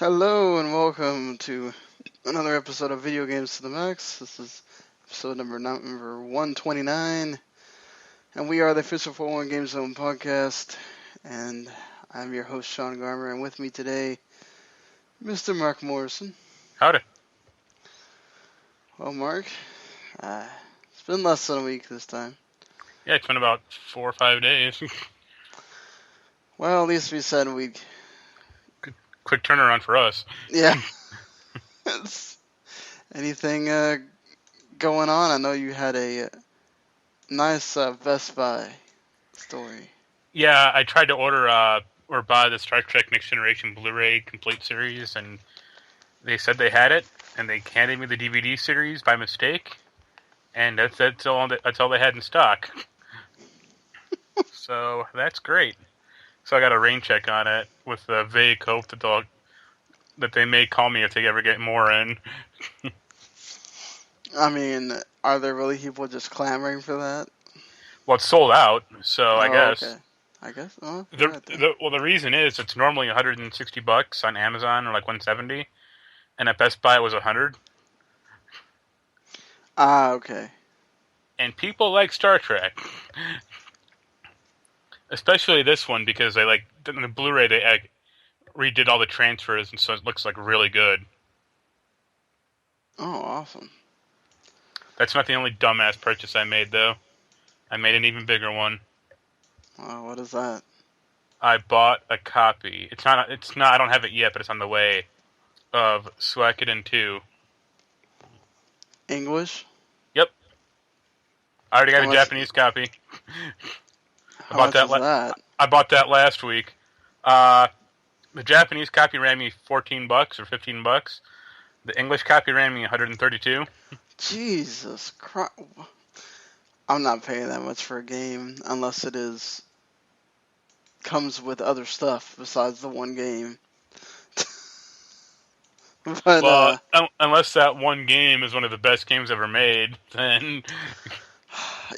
Hello and welcome to another episode of Video Games to the Max. This is episode number 129, and we are the official 41 Game Zone podcast, and I'm your host, Sean Garmer, and with me today, Mr. Mark Morrison. Howdy. Well, Mark, it's been less than a week this time. Yeah, it's been about 4 or 5 days. Well, at least we said we'd... Quick turnaround for us. Yeah. Anything going on? I know you had a nice Best Buy story. Yeah, I tried to order or buy the Star Trek Next Generation Blu-ray complete series, and they said they had it, and they handed me the DVD series by mistake, and that's all they had in stock. So that's great. So I got a rain check on it with a vague hope that they may call me if they ever get more in. I mean, are there really people just clamoring for that? Well, it's sold out, so I guess. Okay. I guess. Oh, the reason is it's normally $160 on Amazon or like $170, and at Best Buy it was $100. Okay. And people like Star Trek, especially this one because they like in the Blu-ray they redid all the transfers, and so it looks like really good. Oh, awesome. That's not the only dumbass purchase I made though. I made an even bigger one. What is that? I bought a copy. It's not. I don't have it yet, but it's on the way. Of Suikoden 2. English? Yep. I already got a Japanese copy. How much is that? I bought that last week. The Japanese copy ran me $14 or $15. The English copy ran me $132. Jesus Christ! I'm not paying that much for a game unless it comes with other stuff besides the one game. But, unless that one game is one of the best games ever made, then...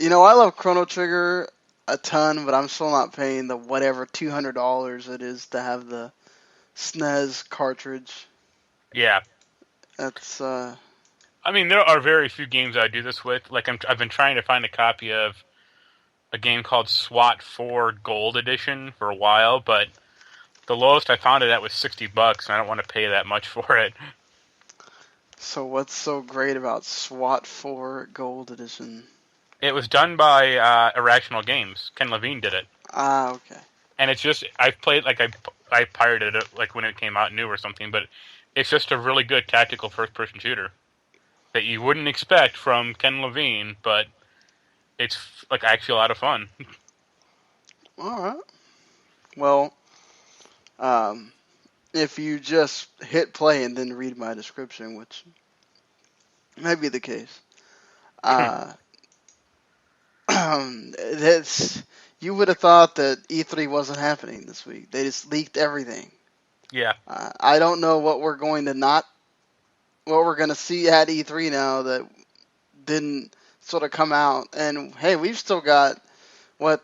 You know, I love Chrono Trigger a ton, but I'm still not paying the whatever $200 it is to have the SNES cartridge. Yeah. That's, I mean, there are very few games I do this with. Like, I've been trying to find a copy of a game called SWAT 4 Gold Edition for a while, but... The lowest I found it at was $60, and I don't want to pay that much for it. So what's so great about SWAT 4 Gold Edition? It was done by Irrational Games. Ken Levine did it. Okay. And it's just, I've played, like, I pirated it, like, when it came out new or something, but it's just a really good tactical first-person shooter that you wouldn't expect from Ken Levine, but it's, like, actually a lot of fun. Alright. Well... if you just hit play and then read my description, which might be the case, you would have thought that E3 wasn't happening this week. They just leaked everything. Yeah. I don't know what we're going to see at E3 now that didn't sort of come out. And hey, we've still got 4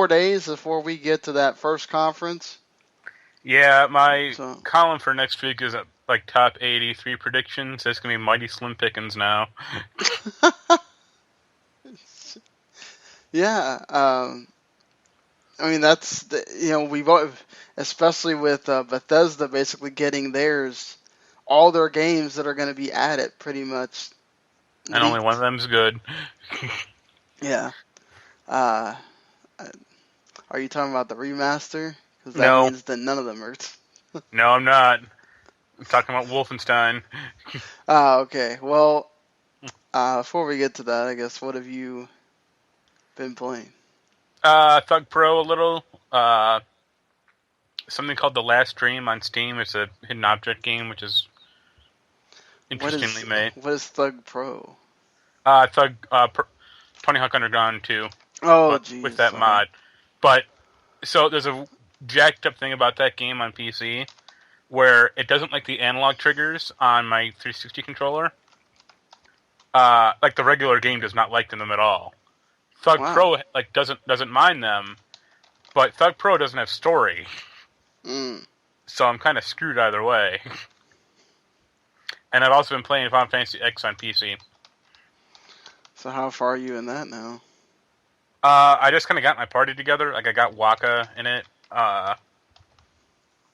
days before we get to that first conference. Yeah, my column for next week is like top 83 predictions. There's going to be mighty slim pickings now. Yeah, I mean, that's, we've, especially with Bethesda basically getting all their games that are going to be added pretty much. And only one of them's good. Yeah. Are you talking about the remaster? Because that means that none of them are. No, I'm not. I'm talking about Wolfenstein. Okay. Well, before we get to that, I guess, what have you been playing? Thug Pro a little. Something called The Last Dream on Steam. It's a hidden object game, which is interestingly made. What is Thug Pro? Tony Hawk Underground 2. Oh, geez. With that mod. But, so there's a jacked up thing about that game on PC where it doesn't like the analog triggers on my 360 controller. Like the regular game does not like them at all. Thug Pro like doesn't mind them, but Thug Pro doesn't have story. so I'm kind of screwed either way. And I've also been playing Final Fantasy X on PC. So how far are you in that now? I just kind of got my party together. Like, I got Waka in it. Yeah,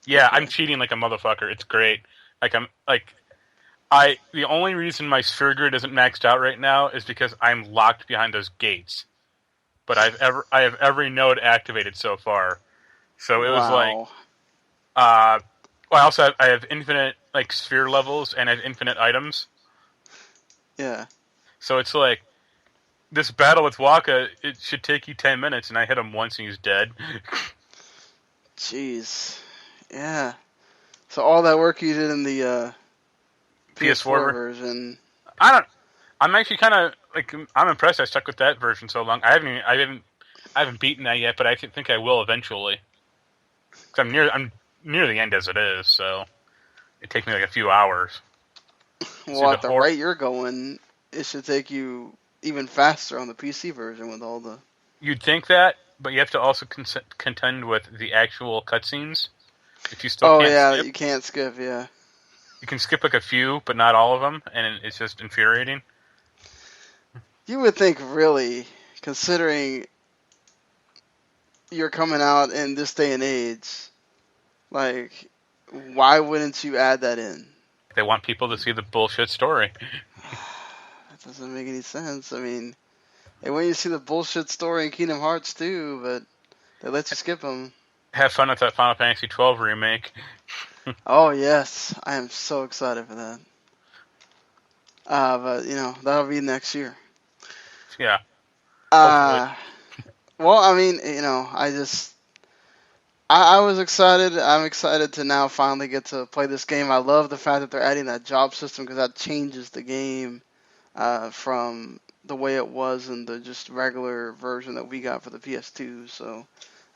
Okay. I'm cheating like a motherfucker. It's great. The only reason my sphere grid isn't maxed out right now is because I'm locked behind those gates. But I have every node activated so far. So it was like, Wow. I have infinite like sphere levels and I have infinite items. Yeah. So it's like this battle with Waka. It should take you 10 minutes, and I hit him once and he's dead. Jeez. Yeah. So all that work you did in the PS4 version. I'm actually kind of like, I'm impressed. I stuck with that version so long. I haven't beaten that yet, but I think I will eventually. Cause I'm near the end as it is, so it takes me like a few hours. Well, at the rate you're going, it should take you even faster on the PC version with all the... You'd think that, but you have to also contend with the actual cutscenes. If you still can't skip. You can't skip, yeah. You can skip like a few, but not all of them, and it's just infuriating. You would think, really, considering you're coming out in this day and age, like, why wouldn't you add that in? They want people to see the bullshit story. That doesn't make any sense. I mean, they want you to see the bullshit story in Kingdom Hearts too, but they let you skip them. Have fun with that Final Fantasy XII remake. Oh, yes. I am so excited for that. But, that'll be next year. Yeah. Well, I mean, I was excited. I'm excited to now finally get to play this game. I love the fact that they're adding that job system because that changes the game from the way it was in the just regular version that we got for the PS2. So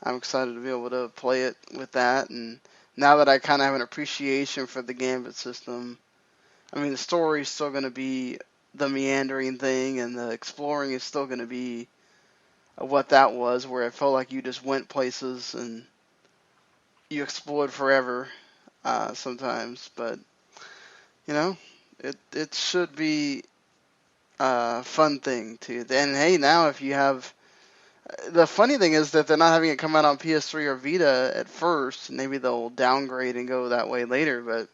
I'm excited to be able to play it with that. And now that I kind of have an appreciation for the Gambit system, I mean, the story is still going to be the meandering thing, and the exploring is still going to be what that was, where it felt like you just went places and you explored forever sometimes. But, it should be a fun thing too. And hey, now if you have... The funny thing is that they're not having it come out on PS3 or Vita at first. Maybe they'll downgrade and go that way later, but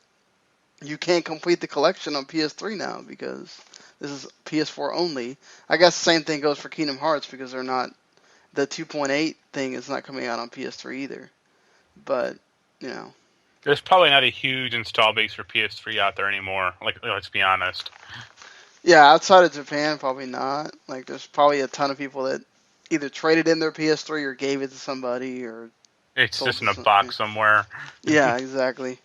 you can't complete the collection on PS3 now because this is PS4 only. I guess the same thing goes for Kingdom Hearts because they're not... The 2.8 thing is not coming out on PS3 either. But, There's probably not a huge install base for PS3 out there anymore. Like, let's be honest. Yeah, outside of Japan, probably not. Like, there's probably a ton of people that either traded in their PS3 or gave it to somebody or... It's just in a box somewhere. Yeah, exactly.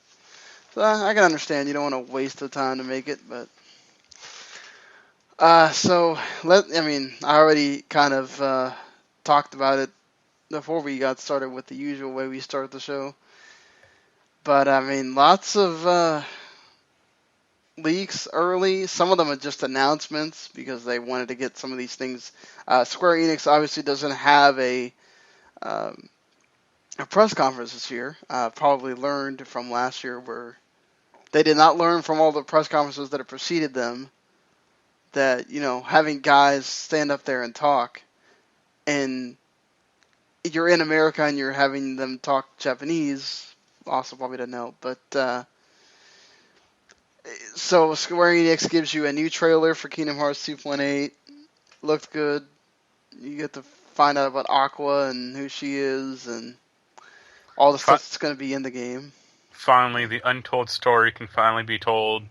So I can understand you don't want to waste the time to make it, but... I already kind of talked about it before we got started with the usual way we start the show. But, lots of leaks early. Some of them are just announcements because they wanted to get some of these things. Square-Enix obviously doesn't have a press conference this year. Probably learned from last year where they did not learn from all the press conferences that have preceded them that, having guys stand up there and talk, and you're in America and you're having them talk Japanese, also probably doesn't help. But so Square Enix gives you a new trailer for Kingdom Hearts 2.8. Looked good. You get to find out about Aqua and who she is and all the stuff that's going to be in the game. Finally, the untold story can finally be told.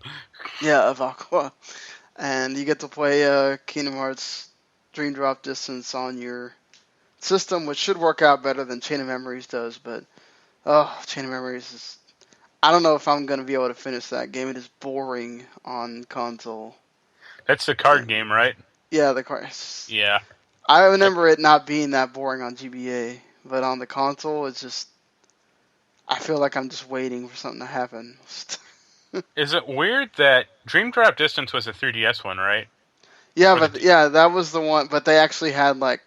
Yeah, of Aqua. And you get to play Kingdom Hearts Dream Drop Distance on your system, which should work out better than Chain of Memories does. But, Chain of Memories is... I don't know if I'm going to be able to finish that game. It is boring on console. That's the card game, right? Yeah, the card. Yeah. I remember it not being that boring on GBA, but on the console, it's just... I feel like I'm just waiting for something to happen. Is it weird that Dream Drop Distance was a 3DS one, right? Yeah, that was the one, but they actually had, like,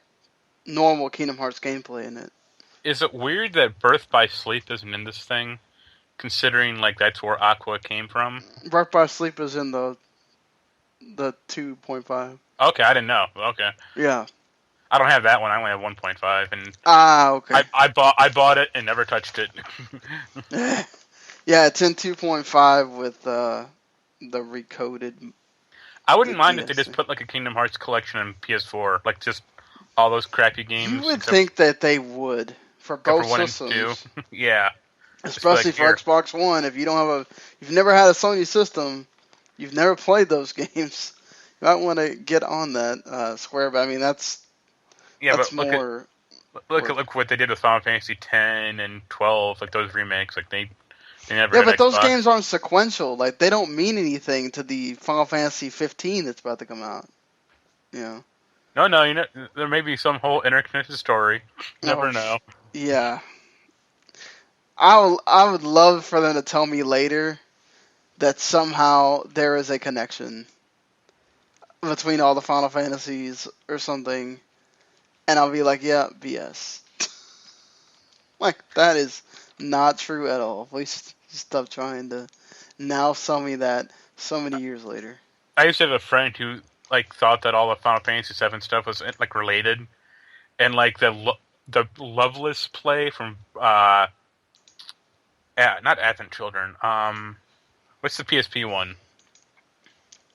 normal Kingdom Hearts gameplay in it. Is it weird that Birth by Sleep isn't in this thing? considering like that's where Aqua came from. Birth by Sleep is in the 2.5. Okay, I didn't know. Okay, Yeah. I don't have that one. I only have 1.5, and Okay. I bought it and never touched it. Yeah, it's in 2.5 with the recoded. I wouldn't The mind if they DLC. just put like a Kingdom Hearts collection on PS4, like just all those crappy games. You would think that they would for both for 1 systems. and 2. Yeah. Especially like, for Xbox One. If you don't have you've never had a Sony system, you've never played those games, you might want to get on that Square. But I mean, that's but more. Look what they did with Final Fantasy 10 and 12, like those remakes. Like they never. Yeah, had but those Xbox. games aren't sequential. Like they don't mean anything to the Final Fantasy 15 that's about to come out. You know. No, you know there may be some whole interconnected story. Never know. Yeah. I would love for them to tell me later that somehow there is a connection between all the Final Fantasies or something, and I'll be like, yeah, BS. Like, that is not true at all. Please stop trying to now sell me that so many years later. I used to have a friend who like thought that all the Final Fantasy 7 stuff was like related, and like the Loveless play from not Advent Children. What's the PSP one?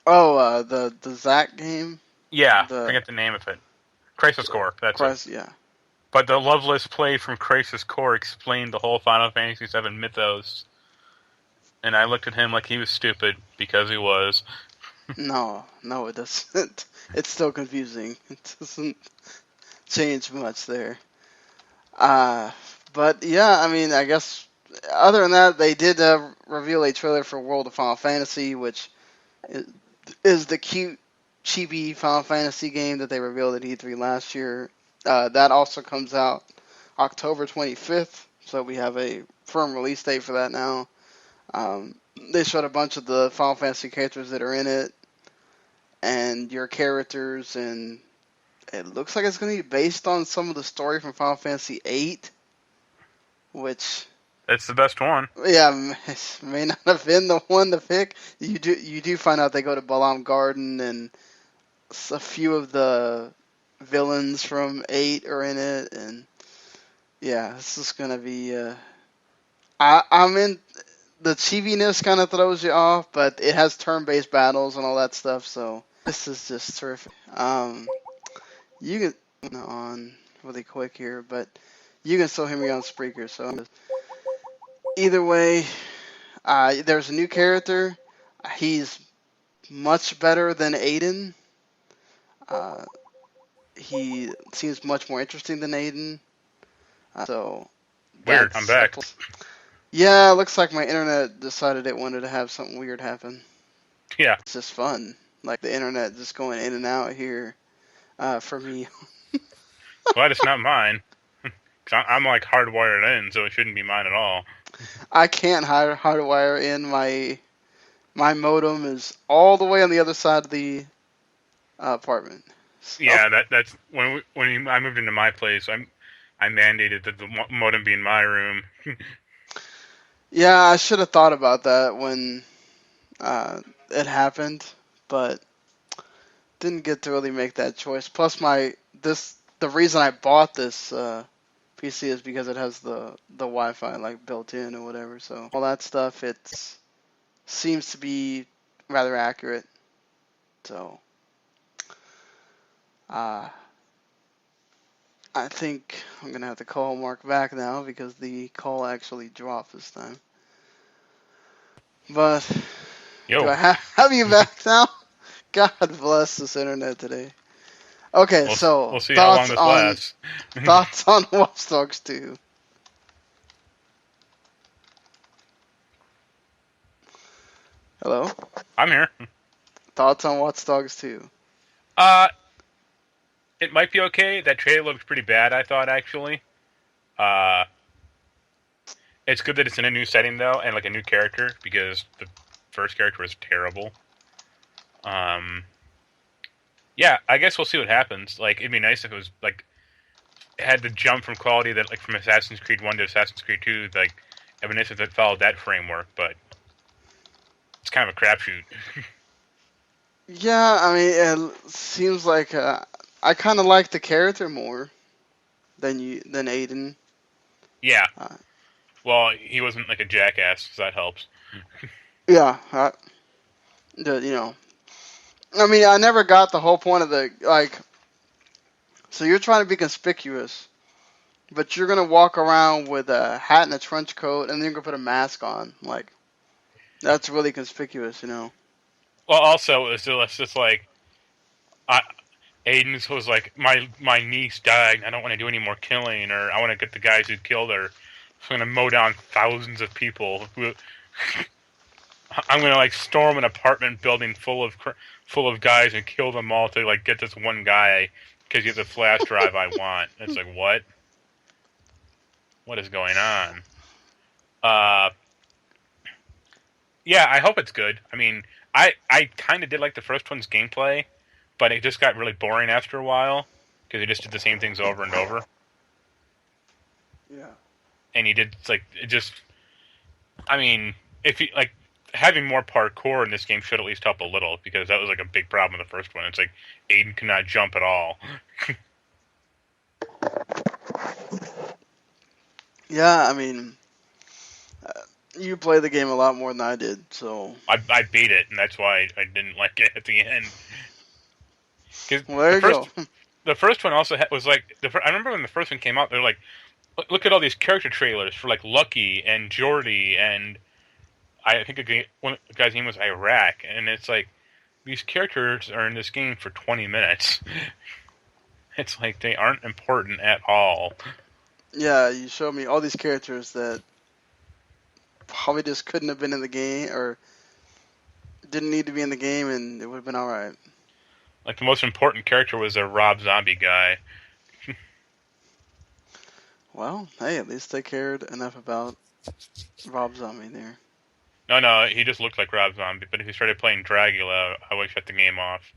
Oh, the Zack game? Yeah, forget the name of it. Crisis Core, that's it. Yeah. But the Loveless play from Crisis Core explained the whole Final Fantasy VII mythos. And I looked at him like he was stupid, because he was. No, it doesn't. It's still confusing. It doesn't change much there. But yeah, I mean, I guess other than that, they did reveal a trailer for World of Final Fantasy, which is the cute, chibi Final Fantasy game that they revealed at E3 last year. That also comes out October 25th, so we have a firm release date for that now. They showed a bunch of the Final Fantasy characters that are in it, and your characters, and it looks like it's going to be based on some of the story from Final Fantasy VIII, which... It's the best one. Yeah, it may not have been the one to pick. You do find out they go to Balam Garden, and a few of the villains from 8 are in it, and yeah, this is going to be... I'm in... The chibiness kind of throws you off, but it has turn-based battles and all that stuff, so this is just terrific. You can on really quick here, but you can still hear me on Spreaker, so either way, there's a new character. He's much better than Aiden. He seems much more interesting than Aiden. So weird, I'm back. Yeah, it looks like my internet decided it wanted to have something weird happen. Yeah. It's just fun. Like the internet just going in and out here for me. Glad it's not mine. I'm like hardwired in, so it shouldn't be mine at all. I can't hardwire in. My modem is all the way on the other side of the apartment. So. Yeah, that's when I moved into my place. I mandated that the modem be in my room. Yeah, I should have thought about that when it happened, but didn't get to really make that choice. Plus, the reason I bought this PC is because it has the Wi-Fi like built in or whatever. So all that stuff, it seems to be rather accurate. So I think I'm gonna have to call Mark back now because the call actually dropped this time. But Yo. do I have you back now? God bless this internet today. Okay, we'll see how long this lasts. Thoughts on Watch Dogs 2? Hello? I'm here. Thoughts on Watch Dogs 2? It might be okay. That trailer looked pretty bad, I thought, actually. It's good that it's in a new setting, though, and like a new character, because the first character was terrible. Yeah, I guess we'll see what happens. Like, it'd be nice if it was, like, it had the jump from quality that, like, from Assassin's Creed 1 to Assassin's Creed 2, like, It'd be nice if it followed that framework, but it's kind of a crapshoot. Yeah, I mean, it seems like I kind of like the character more than Aiden. Yeah. Uh, Well, he wasn't like a jackass, so that helps. yeah, I mean, I never got the whole point of the like. So you're trying to be conspicuous, but you're gonna walk around with a hat and a trench coat, and then you're gonna put a mask on. Like, that's really conspicuous, you know. Well, also, it's just like, I, Aiden was like, my niece died, I don't want to do any more killing, or I want to get the guys who killed her. So I'm going to mow down thousands of people. I'm going to, like, storm an apartment building full of guys and kill them all to, like, get this one guy because he has a flash drive I want. It's like, what? What is going on? Yeah, I hope it's good. I mean, I kind of did like the first one's gameplay, but it just got really boring after a while because he just did the same things over and over. Yeah. And he did, like, it just, I mean, if he, like, having more parkour in this game should at least help a little, because that was, like, a big problem in the first one. It's like, Aiden cannot jump at all. Yeah, I mean, you play the game a lot more than I did, so. I beat it, and that's why I didn't like it at the end. Well, there you go. The first one also was like, I remember when the first one came out, they're like, look at all these character trailers for, like, Lucky and Jordy, and I think the guy's name was Iraq, and it's like, these characters are in this game for 20 minutes. It's like, they aren't important at all. Yeah, you showed me all these characters that probably just couldn't have been in the game, or didn't need to be in the game, and it would have been alright. Like, the most important character was a Rob Zombie guy. Well, hey, at least they cared enough about Rob Zombie there. No, he just looked like Rob Zombie, but if he started playing Dracula, I would shut the game off.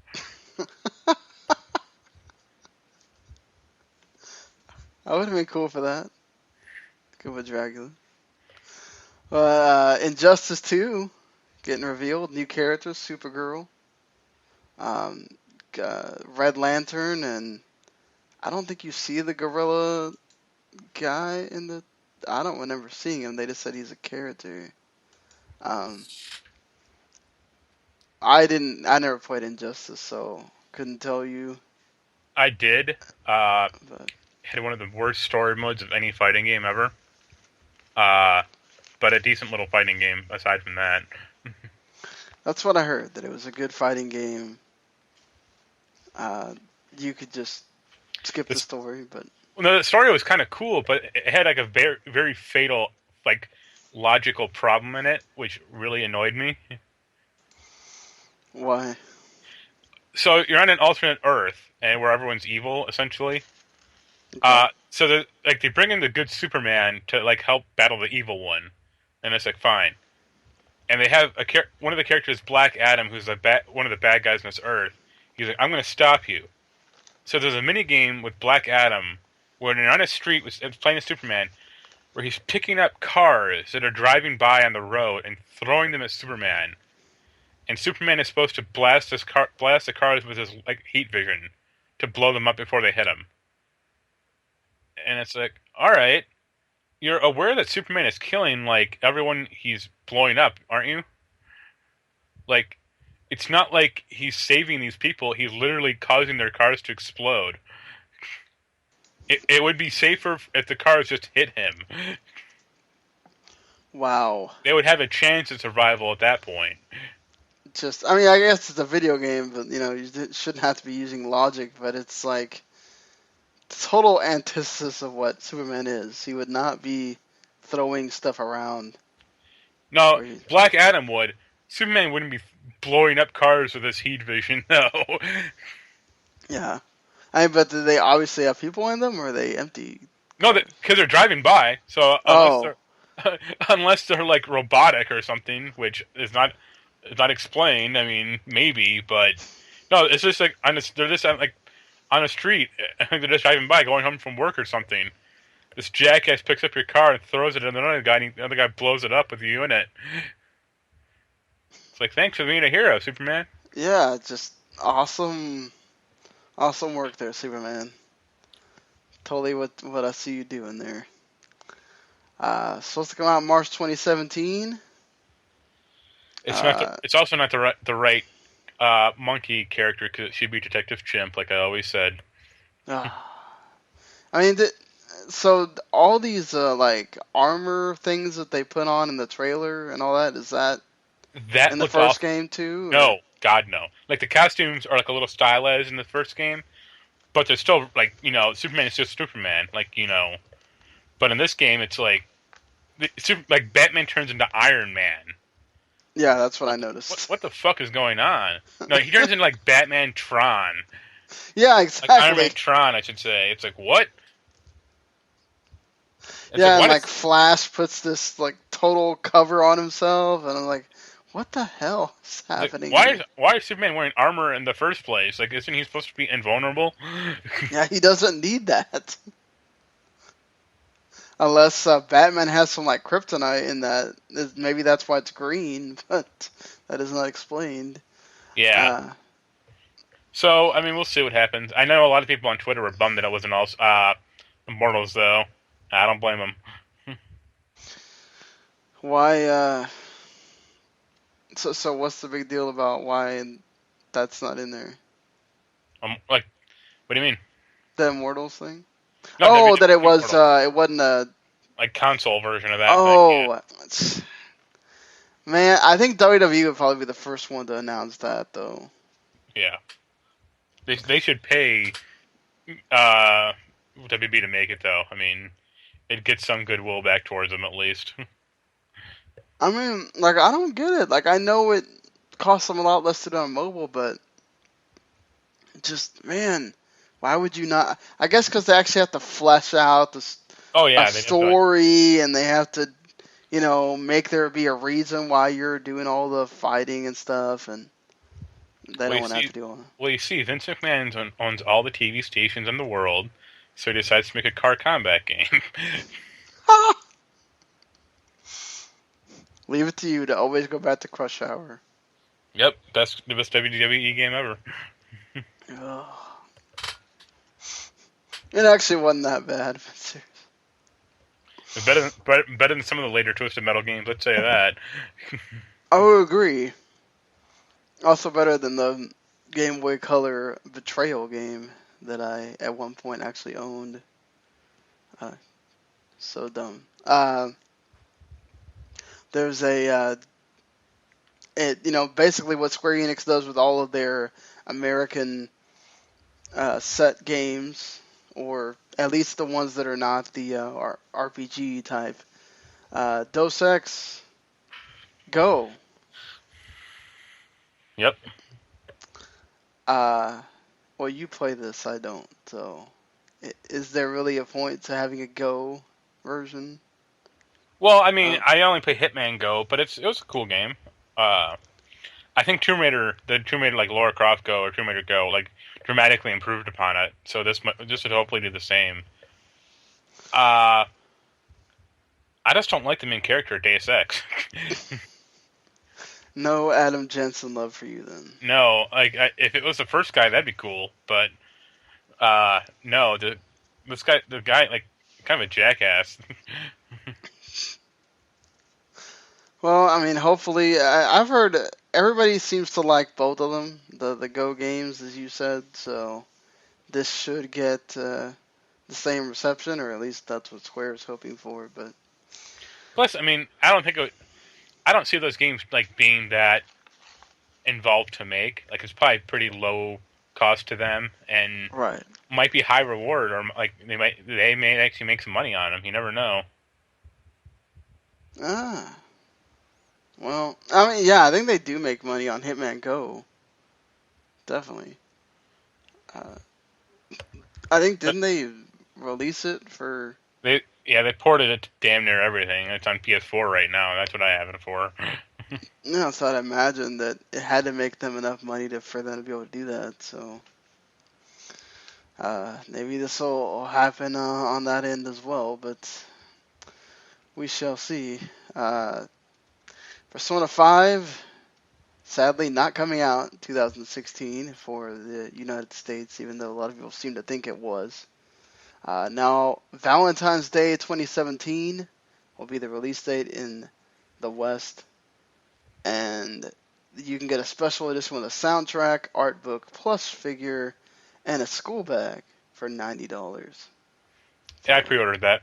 I would have been cool for that. Good with Dracula. Injustice 2, getting revealed. New characters, Supergirl. Red Lantern, and I don't think you see the gorilla guy in the... I don't remember seeing him. They just said he's a character. I never played Injustice, so couldn't tell you. I did. But Had one of the worst story modes of any fighting game ever. But a decent little fighting game aside from that. that's what I heard, that it was a good fighting game. You could just skip the story, but... No, the story was kind of cool, but it had, like, a very, very fatal, like, logical problem in it, which really annoyed me. Why? So you're on an alternate Earth, and where everyone's evil, essentially. Okay. So they bring in the good Superman to, like, help battle the evil one, and it's like, fine. And they have one of the characters, Black Adam, who's one of the bad guys on this Earth. He's like, I'm going to stop you. So there's a mini game with Black Adam where you're on a street playing as Superman, where he's picking up cars that are driving by on the road and throwing them at Superman. And Superman is supposed to blast the cars with his, like, heat vision to blow them up before they hit him. And it's like, all right, you're aware that Superman is killing, like, everyone he's blowing up, aren't you? Like, it's not like he's saving these people. He's literally causing their cars to explode. It would be safer if the cars just hit him. Wow. They would have a chance of survival at that point. I mean, I guess it's a video game, but, you shouldn't have to be using logic, but it's like total antithesis of what Superman is. He would not be throwing stuff around. No, Black Adam would. Superman wouldn't be blowing up cars with his heat vision, no. Yeah. I mean, but do they obviously have people in them, or are they empty? No, because they're driving by, so unless they're, like, robotic or something, which is not explained, I mean, maybe, but no, it's just like, they're just, like, on a street, they're just driving by, going home from work or something. This jackass picks up your car and throws it at another guy, and the other guy blows it up with you in it. It's like, thanks for being a hero, Superman. Yeah, just awesome, awesome work there, Superman. Totally what I see you doing there. Supposed to come out March 2017. It's also not the right monkey character because it should be Detective Chimp, like I always said. I mean, so all these like armor things that they put on in the trailer and all that, is that That in the looks first awesome. game too? Or? No, God no. Like the costumes are like a little stylized in the first game, but they're still like Superman is just Superman, like But in this game, it's like like Batman turns into Iron Man. Yeah, that's what I noticed. What the fuck is going on? No, he turns into like Batman Tron. Yeah, Like exactly. Iron Man Tron, I should say. It's like what? It's yeah, like, and like Flash puts this like total cover on himself, and I'm like, what the hell is happening? Like, why is Superman wearing armor in the first place? Like, isn't he supposed to be invulnerable? Yeah, he doesn't need that. Unless Batman has some like kryptonite in that. Maybe that's why it's green, but that is not explained. Yeah. So, I mean, we'll see what happens. I know a lot of people on Twitter were bummed that it wasn't all Immortals, though. I don't blame them. Why? So what's the big deal about why that's not in there? Like, what do you mean? The Immortals thing? No, oh, that it was. Immortals. It wasn't a. Like console version of that. Oh, thing, yeah. Man, I think WWE would probably be the first one to announce that, though. Yeah. They should pay WB to make it, though. I mean, it gets some goodwill back towards them, at least. I mean, like, I don't get it. Like, I know it costs them a lot less to do on mobile, but just, man, why would you not? I guess because they actually have to flesh out a story, and they have to, make there be a reason why you're doing all the fighting and stuff, and they don't want to have to do all that. Well, you see, Vince McMahon owns all the TV stations in the world, so he decides to make a car combat game. Leave it to you to always go back to Crush Hour. Yep, that's the best WWE game ever. It actually wasn't that bad. It's better than some of the later Twisted Metal games, let's say that. I would agree. Also better than the Game Boy Color Betrayal game that I, at one point, actually owned. So dumb. There's basically what Square Enix does with all of their American set games, or at least the ones that are not the RPG type. Deus Ex Go. Yep. Well, you play this, I don't. So, is there really a point to having a Go version? Well, I mean, I only play Hitman Go, but it was a cool game. I think the Tomb Raider like Lara Croft Go or Tomb Raider Go like dramatically improved upon it. So this would hopefully do the same. I just don't like the main character of Deus Ex. No Adam Jensen love for you then. No, like if it was the first guy, that'd be cool. But no, the guy like kind of a jackass. Well, I mean, hopefully, I've heard everybody seems to like both of them, the Go games, as you said. So this should get the same reception, or at least that's what Square is hoping for. But plus, I mean, I don't see those games like being that involved to make. Like it's probably pretty low cost to them, and might be high reward, or like they may actually make some money on them. You never know. Well, I mean, yeah, I think they do make money on Hitman Go. Definitely. I think didn't they release it for? They ported it to damn near everything. It's on PS4 right now. That's what I have it for. No, so I'd imagine that it had to make them enough money for them to be able to do that. So, Maybe this will happen on that end as well, but we shall see. Uh, Persona 5, sadly not coming out in 2016 for the United States, even though a lot of people seem to think it was. Now, Valentine's Day 2017 will be the release date in the West, and you can get a special edition with a soundtrack, art book, plus figure, and a school bag for $90. Yeah, I So, pre-ordered that.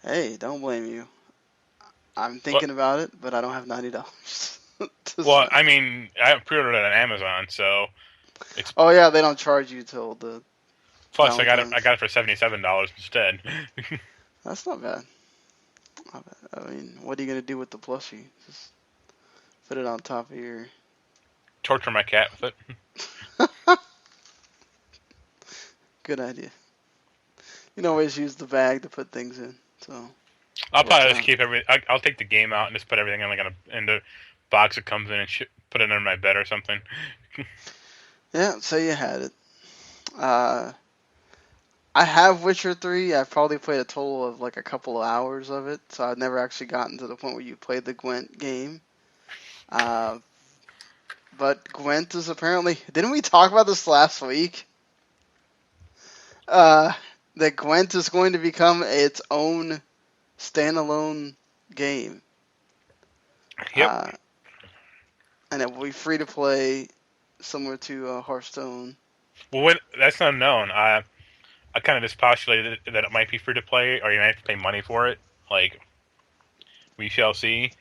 hey, don't blame you. I'm Well, thinking about it, but I don't have $90 to well, spend. I mean, I pre-ordered it on Amazon, so it's Oh yeah, they don't charge you till the plus I Valentine's. got it for $77 instead. That's not bad. Not bad. I mean, what are you gonna do with the plushie? Just put it on top of your. Torture my cat with it. Good idea. You can always use the bag to put things in, so I'll works probably just out. keep I'll take the game out and just put everything in the box it comes in and put it under my bed or something. Yeah, so you had it. Uh, I have Witcher 3. I've probably played a total of like a couple of hours of it, so I've never actually gotten to the point where you played the Gwent game. Uh, but Gwent is apparently. Didn't we talk about this last week? Uh, that Gwent is going to become its own standalone game. Yep. Uh, and it will be free to play, similar to Hearthstone. Well, that's unknown. I kind of just postulated that it might be free to play, or you might have to pay money for it. Like, we shall see.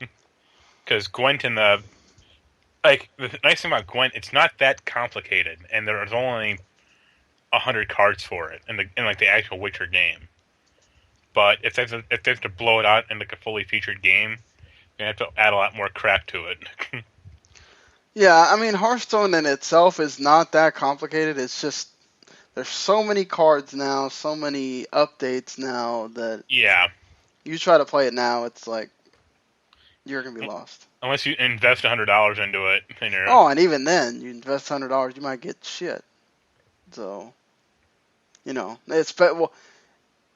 Because Gwent and the nice thing about Gwent, it's not that complicated, and there's only 100 cards for it in like the actual Witcher game. But if they have to blow it out in like a fully featured game, you have to add a lot more crap to it. Yeah, I mean Hearthstone in itself is not that complicated. It's just there's so many cards now, so many updates now that Yeah. you try to play it now, it's like you're gonna be lost. Unless you invest $100 into it, then you're. Oh, and even then, you invest $100, you might get shit. So, well,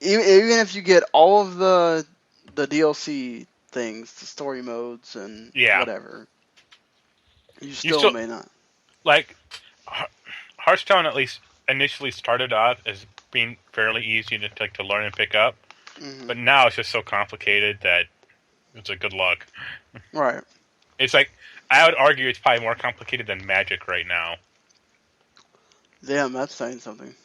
even if you get all of the DLC things, the story modes and Yeah. whatever, you You still still may not. like Hearthstone. At least initially started off as being fairly easy to learn and pick up, Hmm. but now it's just so complicated that it's a good luck. Right. It's like I would argue it's probably more complicated than Magic right now. Damn, that's saying something.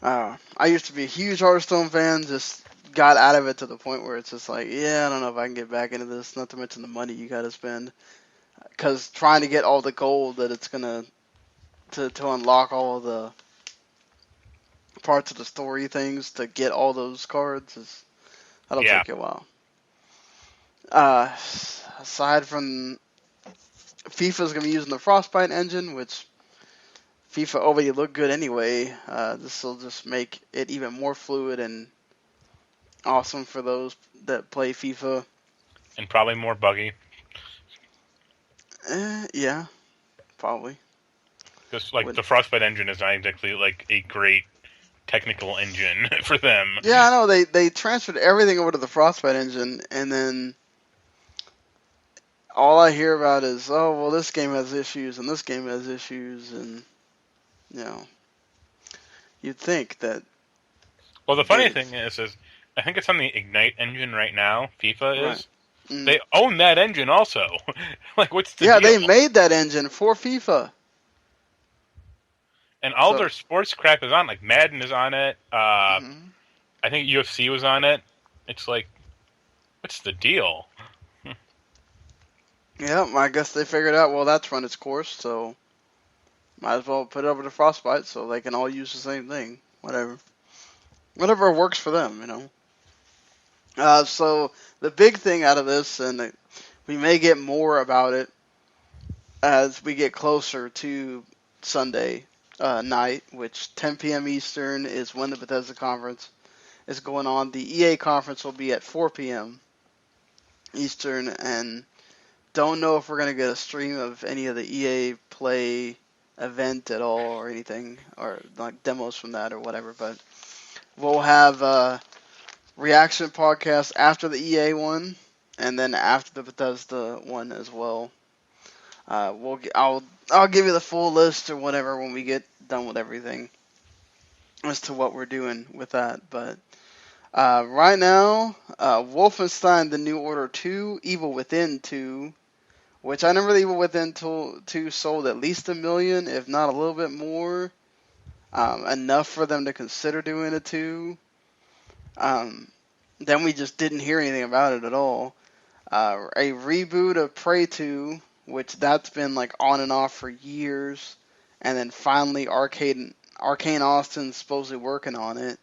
I used to be a huge Hearthstone fan, just got out of it to the point where it's just like, yeah, I don't know if I can get back into this, not to mention the money you gotta spend. Because trying to get all the gold that it's gonna, to unlock all of the parts of the story things to get all those cards, that'll Yeah. take you a while. Uh, Aside from FIFA's gonna be using the Frostbite engine, which FIFA already looked good anyway. This will just make it even more fluid and awesome for those that play FIFA. And probably more buggy. Yeah, probably. Just like Would the Frostbite engine is not exactly like a great technical engine for them. Yeah, I know they transferred everything over to the Frostbite engine, and then all I hear about is, oh well, this game has issues and this game has issues, and you know, you'd think that Well, the funny they thing is I think it's on the Ignite engine right now. FIFA right. is. Mm. They own that engine also. Like, what's the Yeah, deal? they made that engine for FIFA. And all So their sports crap is on. Like Madden is on it. mhm. I think UFC was on it. It's like, what's the deal? Yeah, I guess they figured out, well, that's run its course, so might as well put it over to Frostbite so they can all use the same thing. Whatever. Whatever works for them. So the big thing out of this, and we may get more about it as we get closer to Sunday night, which 10 p.m. Eastern is when the Bethesda conference is going on. The EA conference will be at 4 p.m. Eastern, and don't know if we're going to get a stream of any of the EA Play event at all or anything, or like demos from that or whatever. But we'll have reaction podcast after the EA one, and then after the Bethesda one as well. I'll give you the full list or whatever when we get done with everything as to what we're doing with that. But right now, Wolfenstein: The New Order 2, Evil Within 2, which I remember the Evil Within 2 sold at least 1 million, if not a little bit more, enough for them to consider doing a 2. Then we just didn't hear anything about it at all. A reboot of Prey 2, which that's been like on and off for years, and then finally Arcane Austin's supposedly working on it,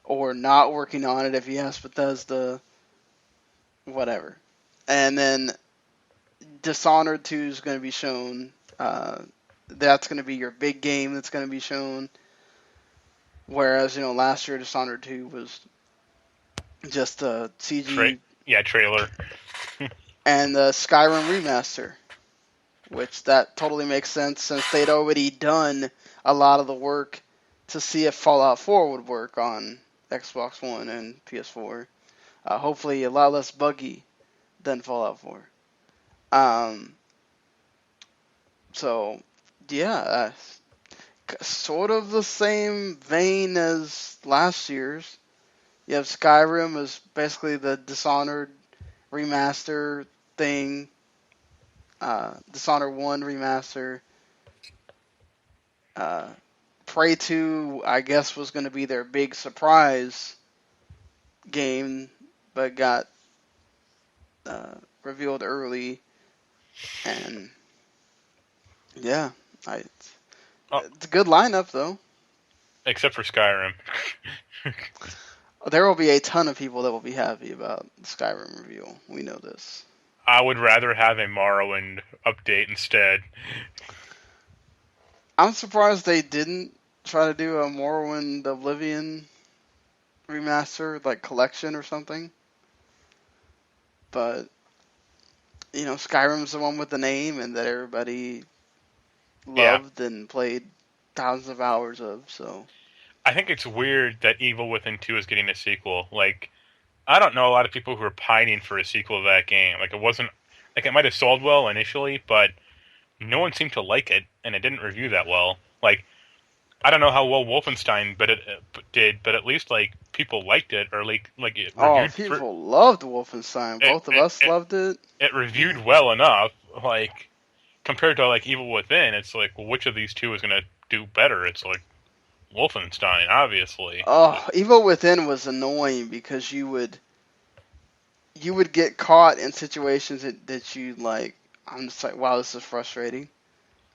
or not working on it if you ask Bethesda, whatever. And then Dishonored 2 is going to be shown. That's going to be your big game that's going to be shown. Whereas, last year Dishonored 2 was just a CG. Trailer. And the Skyrim remaster, which that totally makes sense since they'd already done a lot of the work to see if Fallout 4 would work on Xbox One and PS4. Hopefully a lot less buggy than Fallout 4. So, yeah, sort of the same vein as last year's. You have Skyrim as basically the Dishonored remaster thing. Dishonored 1 remaster. Prey 2, I guess, was going to be their big surprise game, but got revealed early. And yeah, it's a good lineup, though. Except for Skyrim. There will be a ton of people that will be happy about the Skyrim reveal. We know this. I would rather have a Morrowind update instead. I'm surprised they didn't try to do a Morrowind Oblivion remaster, like collection or something. But, Skyrim's the one with the name and that everybody loved and played thousands of hours of, so. I think it's weird that Evil Within 2 is getting a sequel. Like, I don't know a lot of people who are pining for a sequel to that game. Like, it might have sold well initially, but no one seemed to like it, and it didn't review that well. Like, I don't know how well Wolfenstein did, but at least, like, people liked it, or, like it reviewed... Oh, people loved Wolfenstein. Both of us loved it. It reviewed well enough, like, compared to, like, Evil Within, it's like, well, which of these two is going to do better? It's like, Wolfenstein, obviously. Oh, Evil Within was annoying because you would get caught in situations that you like. I'm just like, wow, this is frustrating.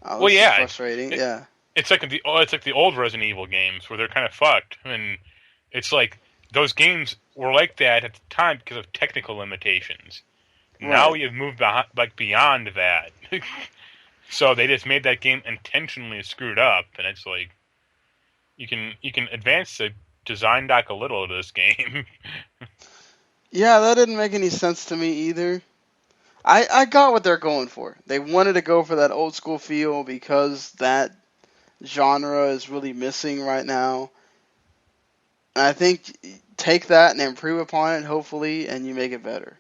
Well, yeah, is frustrating. Yeah, it's like the old Resident Evil games where they're kind of fucked, and it's like those games were like that at the time because of technical limitations. Right. Now we have moved beyond that, so they just made that game intentionally screwed up, and it's like. You can advance the design doc a little to this game. Yeah, that didn't make any sense to me either. I got what they're going for. They wanted to go for that old school feel because that genre is really missing right now. And I think take that and improve upon it, hopefully, and you make it better.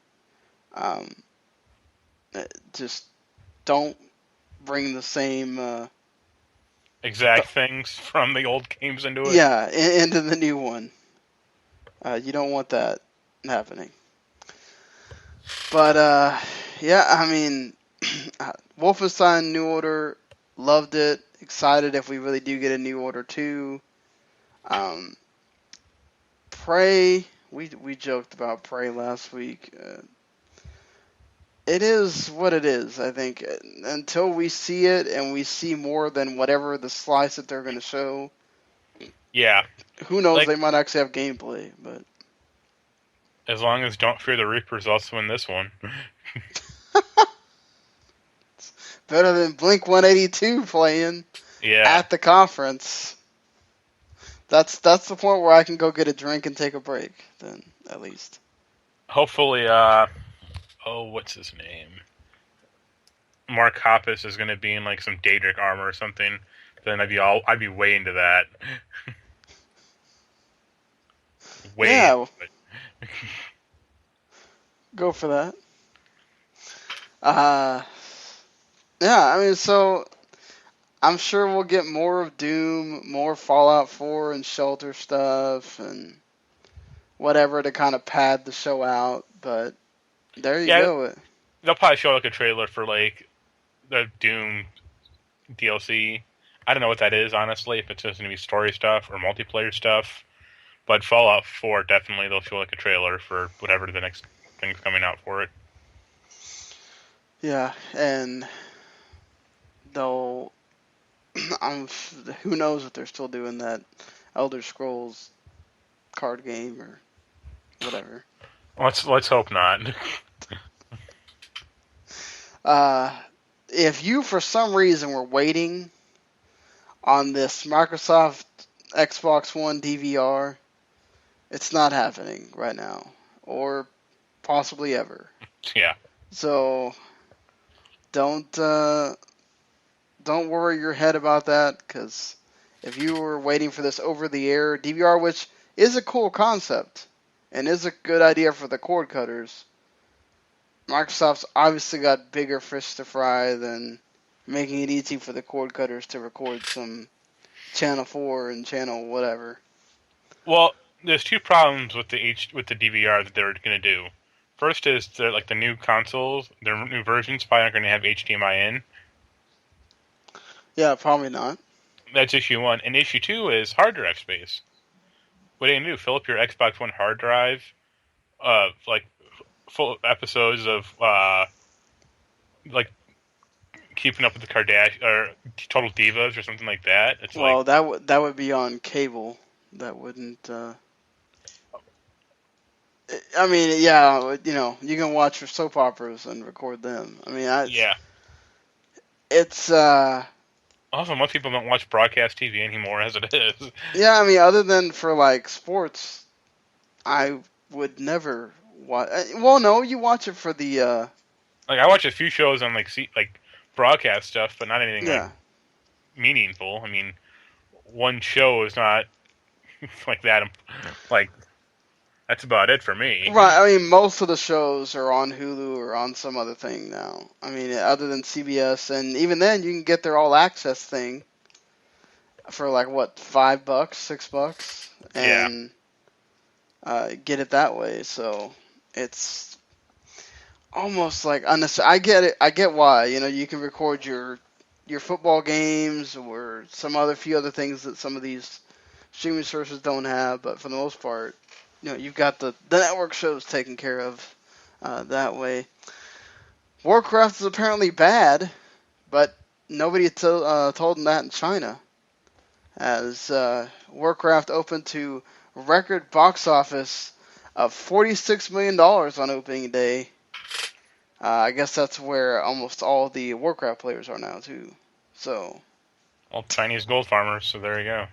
Just don't bring the same... exact things from the old games into it? Yeah, into the new one. You don't want that happening. But, yeah, I mean, Wolfenstein New Order, loved it. Excited if we really do get a New Order 2. Prey, we joked about Prey last week. It is what it is, I think. Until we see it and we see more than whatever the slice that they're going to show. Yeah. Who knows, they might actually have gameplay, but... As long as Don't Fear the Reaper's also in this one. It's better than Blink-182 playing at the conference. That's the point where I can go get a drink and take a break, then, at least. Hopefully, what's his name? Mark Hoppus is going to be in like some Daedric armor or something, then I'd be way into that. Way Yeah, into it. go for that. Uh, yeah, I mean, so I'm sure we'll get more of Doom, more Fallout 4 and Shelter stuff, and whatever to kind of pad the show out. But there you Yeah, go. they'll probably show like a trailer for like the Doom DLC. I don't know what that is, honestly, if it's just going to be story stuff or multiplayer stuff. But Fallout 4, definitely they'll show like a trailer for whatever the next thing's coming out for it. Yeah, and they'll. Who knows if they're still doing that Elder Scrolls card game or whatever. Let's hope not. If you for some reason were waiting on this Microsoft Xbox One DVR, it's not happening right now, or possibly ever. Yeah. So don't worry your head about that, because if you were waiting for this over-the-air DVR, which is a cool concept and is a good idea for the cord cutters, Microsoft's obviously got bigger fish to fry than making it easy for the cord cutters to record some Channel 4 and Channel whatever. Well, there's two problems with with the DVR that they're going to do. First is that like the new consoles, their new versions probably aren't going to have HDMI in. Yeah, probably not. That's issue one. And issue two is hard drive space. What are you going to do? Fill up your Xbox One hard drive, like full of episodes of like Keeping Up with the Kardashians or Total Divas or something like that. It's Well, like that would be on cable. That wouldn't. I mean, yeah, you know, you can watch your soap operas and record them. I mean, yeah. It's Also, most people don't watch broadcast TV anymore as it is. yeah. I mean, other than for like sports, I would never watch. Well, no, you watch it for the. Like I watch a few shows on like broadcast stuff, but not anything like Yeah. meaningful. I mean, one show is not like that. Like that's about it for me. Right. I mean, most of the shows are on Hulu or on some other thing now. I mean, other than CBS, and even then, you can get their all access thing for like what, $5, $6, Yeah. and get it that way. So it's almost like unnecessary. I get it. I get why. You know, you can record your football games or some other few other things that some of these streaming services don't have, but for the most part, you know, you've got the network shows taken care of that way. Warcraft is apparently bad, but nobody told them that in China, as Warcraft opened to record box office of $46 million on opening day. I guess that's where almost all the Warcraft players are now, too. So. Well, Chinese gold farmers, so there you go.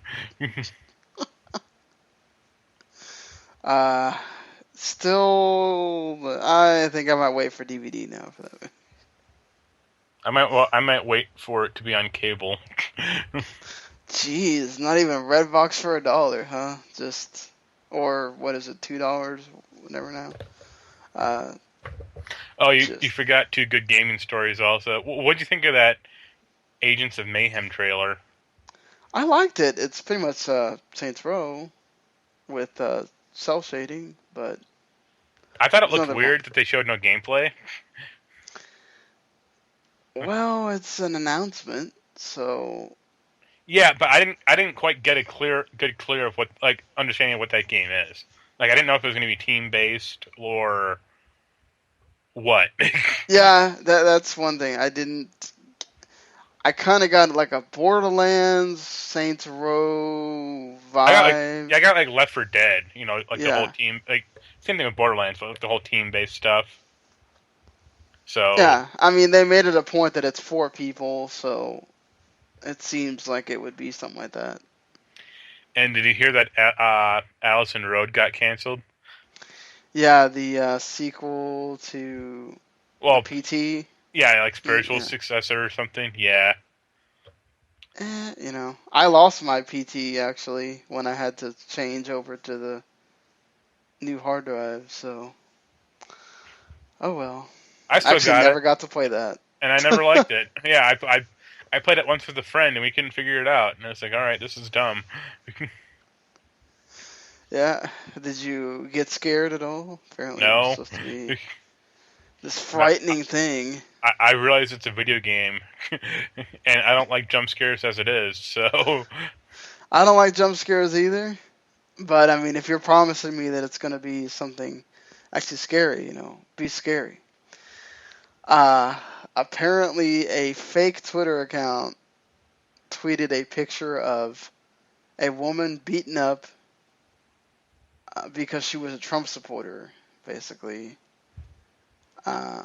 Still, I think I might wait for DVD now for that. I might wait for it to be on cable. Jeez, not even Redbox for $1, huh? Or what is it, $2? Whatever now. You forgot two good gaming stories also. What'd you think of that Agents of Mayhem trailer? I liked it. It's pretty much Saints Row with cell shading, but I thought it looked weird that they showed no gameplay. Well, it's an announcement, so. Yeah, but I didn't quite get a good clear of what, like, understanding of what that game is. Like, I didn't know if it was going to be team based or what. Yeah, that's one thing. I kind of got like a Borderlands, Saints Row vibe. I got like Left 4 Dead, you know, like Yeah. the whole team, like same thing with Borderlands, but like the whole team based stuff. So Yeah, I mean they made it a point that it's 4 people, so it seems like it would be something like that. And did you hear that Allison Road got canceled? Yeah, the sequel to PT. Yeah, like spiritual Yeah. successor or something. Yeah. I lost my PT actually when I had to change over to the new hard drive. So, oh well. I I still actually got it, never got to play that. and I never liked it. Yeah, I played it once with a friend, and we couldn't figure it out. And I was like, all right, this is dumb. Yeah. Did you get scared at all? Apparently, it was No. supposed to be this But frightening thing. I realize it's a video game, and I don't like jump scares as it is. So I don't like jump scares either. But I mean, if you're promising me that it's going to be something actually scary, be scary. Uh, Apparently, a fake Twitter account tweeted a picture of a woman beaten up because she was a Trump supporter, basically. Uh,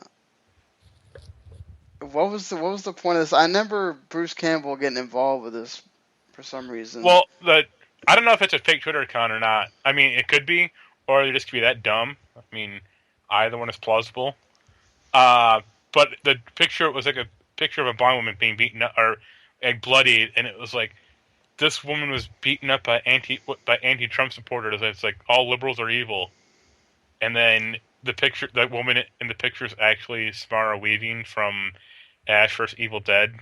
what was the point of this? I remember Bruce Campbell getting involved with this for some reason. well, I don't know if it's a fake Twitter account or not. I mean, it could be, or they just could be that dumb. I mean, either one is plausible. But the picture was like a picture of a blind woman being beaten up or like bloodied, and it was like this woman was beaten up by anti-Trump supporters. It's like all liberals are evil, and then that woman in the picture is actually Samara Weaving from Ash vs. Evil Dead,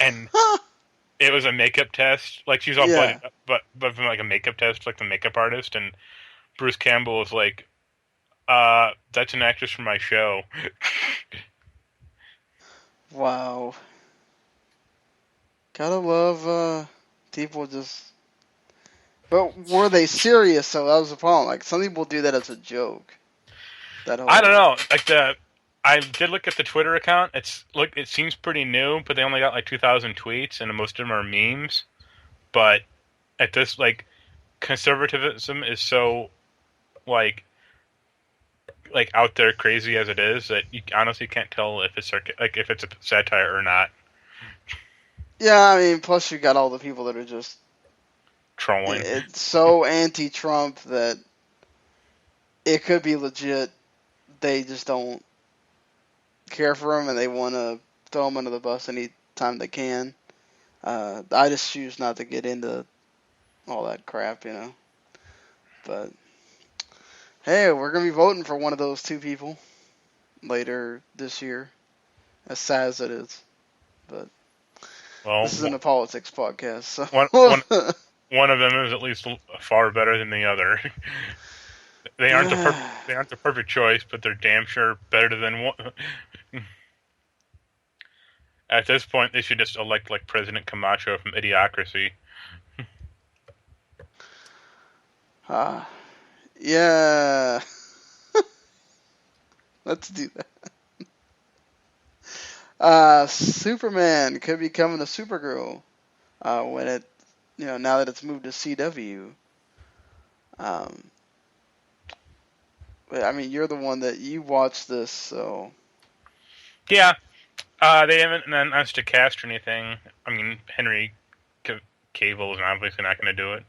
and it was a makeup test. Like she's all Yeah. bloodied up, but from like a makeup test, like the makeup artist, and Bruce Campbell was like, that's an actress from my show. Wow. Gotta love people just. But were they serious? So that was the problem. Like some people do that as a joke. That I don't whole. know. I did look at the Twitter account. It seems pretty new, but they only got like 2,000 tweets, and most of them are memes. But at this, like, conservatism is so like out there crazy as it is that you honestly can't tell if it's if it's a satire or not. Yeah, I mean, plus you got all the people that are just. Trolling. It's so anti-Trump that it could be legit. They just don't care for him, and they want to throw him under the bus anytime they can. I just choose not to get into all that crap. But hey, we're gonna be voting for one of those two people later this year. As sad as it is, but Well, this isn't a politics podcast, so. one one one of them is at least far better than the other. They aren't the perfect choice, but they're damn sure better than one. At this point, they should just elect like President Camacho from Idiocracy. Yeah. Let's do that. Superman could be coming to Supergirl when it, now that it's moved to CW. But, I mean, you're the one that you watched this, so. Yeah, they haven't announced a cast or anything. I mean, Henry Cavill is obviously not going to do it.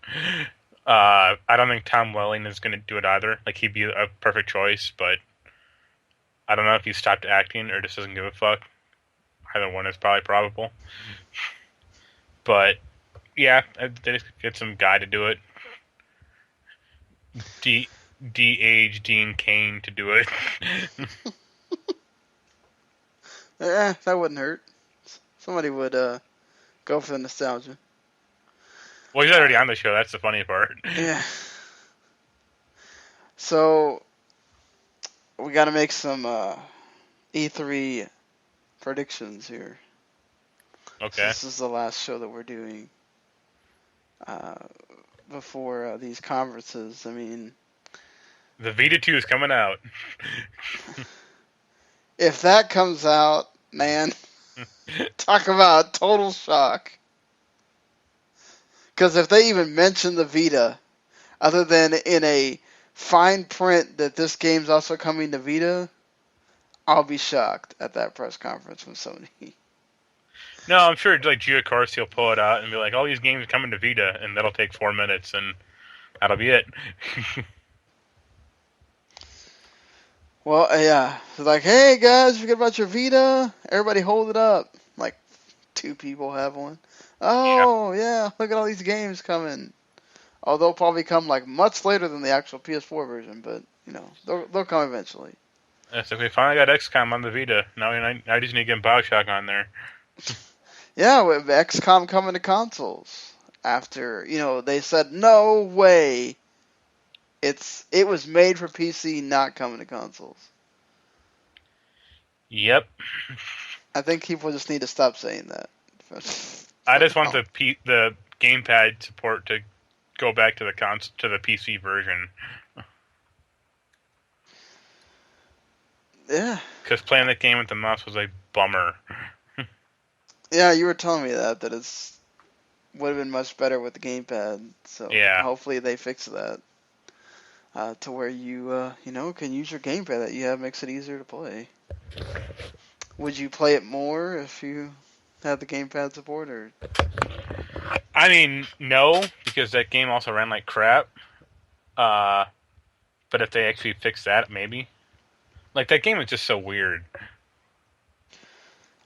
I don't think Tom Welling is going to do it either. Like, he'd be a perfect choice, but I don't know if he stopped acting or just doesn't give a fuck. Either one is probably probable. But, yeah, they just get some guy to do it. De-age Dean Cain to do it. That wouldn't hurt. Somebody would go for the nostalgia. Well, he's already on the show. That's the funny part. Yeah. So, we got to make some E3 predictions here. Okay. So this is the last show that we're doing before these conferences. I mean, the Vita 2 is coming out. if that comes out, man, talk about total shock. Because if they even mention the Vita, other than in a fine print that this game's also coming to Vita, I'll be shocked at that press conference from Sony. No, I'm sure like Gio Corsi will pull it out and be like, all these games are coming to Vita, and that'll take 4 minutes, and that'll be it. Well, yeah. It's like, hey guys, forget about your Vita. Everybody hold it up. Like, two people have one. Yeah, Oh, yeah, look at all these games coming. Oh, they'll probably come like much later than the actual PS4 version, but they'll come eventually. so we finally got XCOM on the Vita. Now I just need to get Bioshock on there. Yeah, with XCOM coming to consoles after they said no way. It was made for PC, not coming to consoles. Yep. I think people just need to stop saying that. I For just want now. the gamepad support to go back to the PC version. Yeah. Because playing that game with the mouse was a bummer. Yeah, you were telling me that it's would have been much better with the gamepad. So Yeah. hopefully they fix that to where you can use your gamepad that you have, makes it easier to play. Would you play it more if you had the gamepad support, or? I mean, no, because that game also ran like crap. Uh, but if they actually fix that, maybe. Like, that game is just so weird.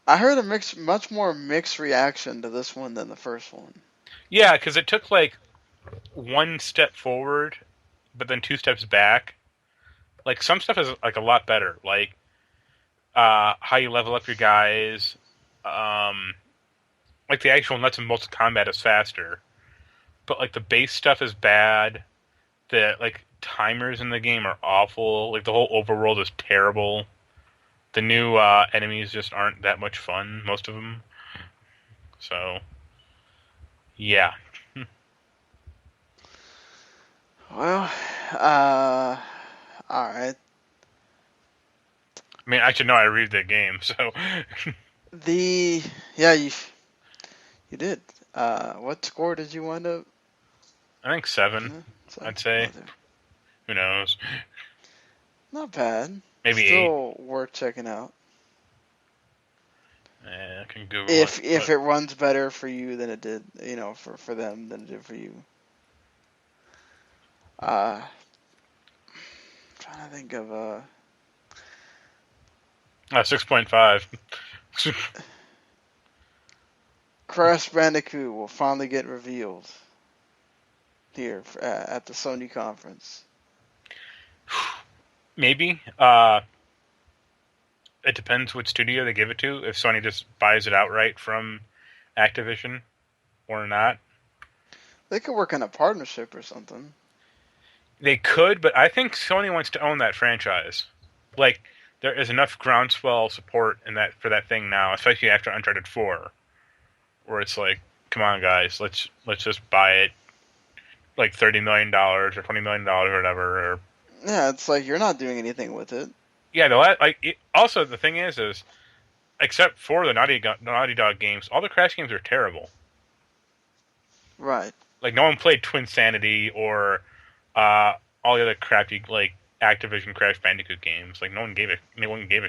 I heard much more mixed reaction to this one than the first one. Yeah, because it took like one step forward, but then two steps back. Like, some stuff is like a lot better. Like, how you level up your guys. Like the actual nuts and bolts of combat is faster. But like the base stuff is bad. The like timers in the game are awful. Like the whole overworld is terrible. The new enemies just aren't that much fun, most of them. So, yeah. Well, all right. I mean, I should know I read the game, so. Yeah, you did. What score did you wind up? I think 7, So, I'd say. Who knows? not bad. Maybe 8. Still worth checking out. I can Google If it. it runs better for you than it did, for them than it did for you. Trying to think of 6.5. Crash Bandicoot will finally get revealed here at the Sony conference. Maybe. It depends what studio they give it to. If Sony just buys it outright from Activision or not. They could work on a partnership or something. They could, but I think Sony wants to own that franchise. Like, there is enough groundswell support in that for that thing now, especially after Uncharted 4, where it's like, come on, guys, let's just buy it, like $30 million or $20 million or whatever. Or Yeah, it's like you're not doing anything with it. yeah, also the thing is except for the Naughty Dog games, all the Crash games are terrible. Right. Like no one played Twin Sanity or all the other crappy like Activision Crash Bandicoot games. Like no one gave a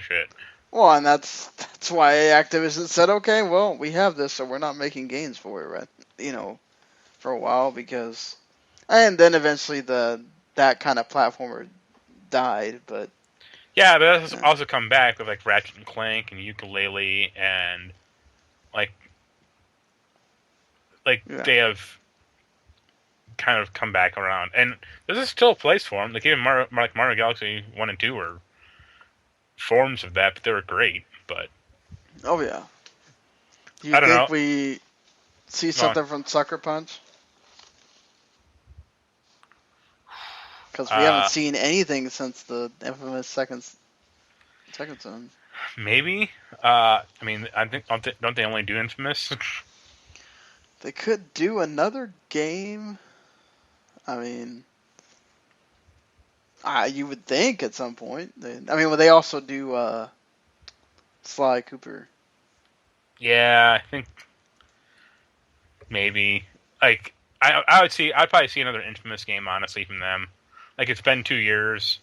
shit. Well, and that's why Activision said, okay, well, we have this, so we're not making games for it, right? For a while and then eventually that kind of platformer died, but Yeah, but that's also come back with like Ratchet and Clank and Ukulele and like they have kind of come back around. And there's still a place for them. Like even Mario Galaxy 1 and 2 were forms of that, but they were great. But oh yeah. Do you I don't think know. we see something from Sucker Punch? Because we haven't seen anything since the infamous second zone. Maybe. I mean, I think don't they only do Infamous? They could do another game. I mean, you would think at some point. Well, they also do Sly Cooper. Yeah, I think maybe. Like I'd probably see another Infamous game honestly from them. Like it's been 2 years.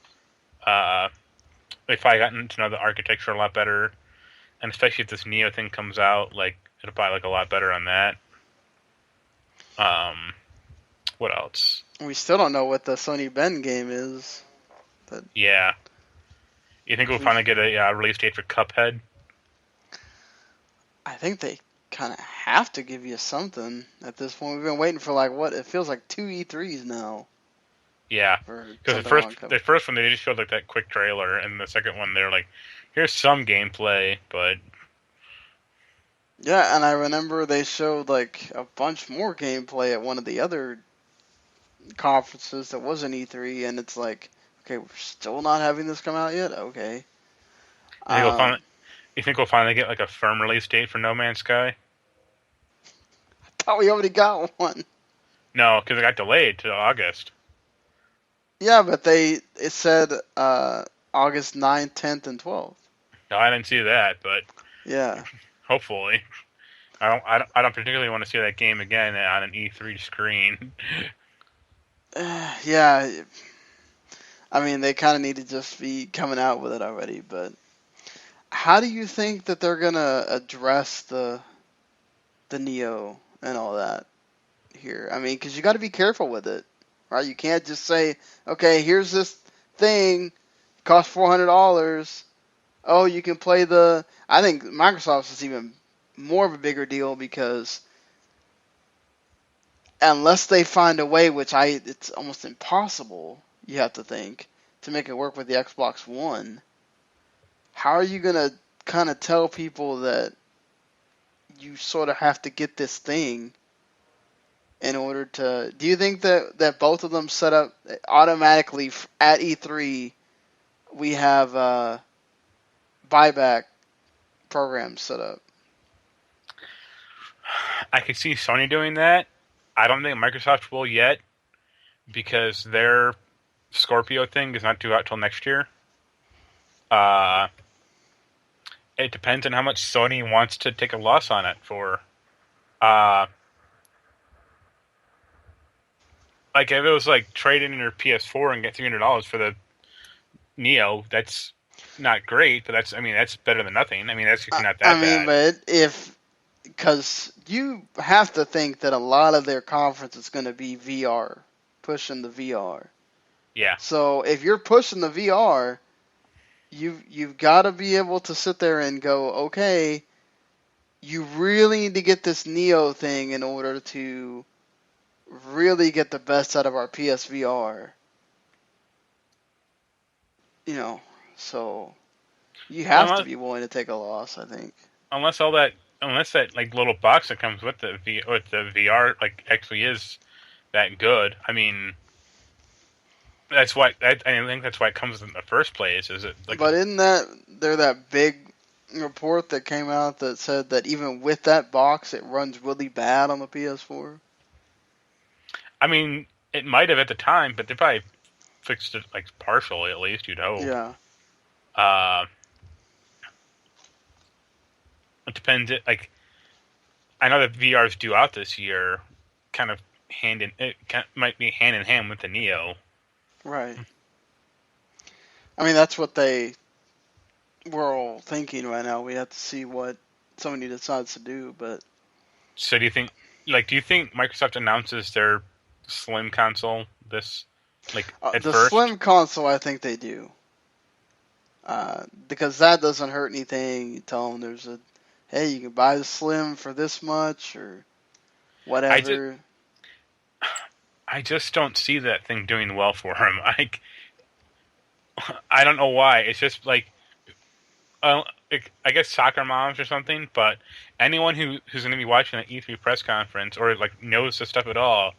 They've probably gotten to know the architecture a lot better, and especially if this Neo thing comes out, like it'll probably look a lot better on that. What else? We still don't know what the Sony Ben game is. Yeah. You think we'll finally get a release date for Cuphead? I think they kind of have to give you something at this point. We've been waiting for like what it feels like 2 E3s now. Yeah, because the first one they just showed like that quick trailer, and the second one they're like, here's some gameplay, but yeah, and I remember they showed like a bunch more gameplay at one of the other conferences that wasn't E3, and it's like, okay, we're still not having this come out yet. Okay. You think we'll finally get like a firm release date for No Man's Sky? I thought we already got one. No, because it got delayed to August. Yeah, but it said August 9th, 10th, and 12th. No, I didn't see that, but yeah, hopefully. I don't particularly want to see that game again on an E3 screen. Yeah, I mean they kind of need to just be coming out with it already. But how do you think that they're gonna address the Neo and all that here? I mean, because you got to be careful with it, right? You can't just say, okay, here's this thing, costs $400. Oh, you can play the. I think Microsoft's is even more of a bigger deal because unless they find a way, it's almost impossible, you have to think, to make it work with the Xbox One, how are you going to kind of tell people that you sort of have to get this thing in order to... Do you think that both of them set up automatically at E3, we have buyback programs set up? I could see Sony doing that. I don't think Microsoft will yet, because their Scorpio thing is not due out till next year. It depends on how much Sony wants to take a loss on it for. Like if it was like trade in your PS4 and get $300 for the Neo, that's not great, but that's better than nothing. I mean, that's not that bad. But because you have to think that a lot of their conference is going to be VR, pushing the VR. Yeah. So if you're pushing the VR, you've got to be able to sit there and go, okay, you really need to get this Neo thing in order to really get the best out of our PSVR. So you have to be willing to take a loss, I think. Unless that like little box that comes with the VR like actually is that good. I mean, I think that's why it comes in the first place. Is it like? But isn't that big report that came out that said that even with that box, it runs really bad on the PS4? I mean, it might have at the time, but they probably fixed it like partially, at least you'd hope. Yeah. It depends. I know that VR's due out this year, might be hand in hand with the Neo. Right. I mean, that's what we're all thinking right now. We have to see what Sony decides to do, but. So do you think Microsoft announces their Slim console at the first? Slim console, I think they do. Because that doesn't hurt anything. You tell them hey, you can buy the Slim for this much or whatever. I just don't see that thing doing well for him. I don't know why. It's just like, I guess soccer moms or something, but anyone who's going to be watching an E3 press conference or knows this stuff at all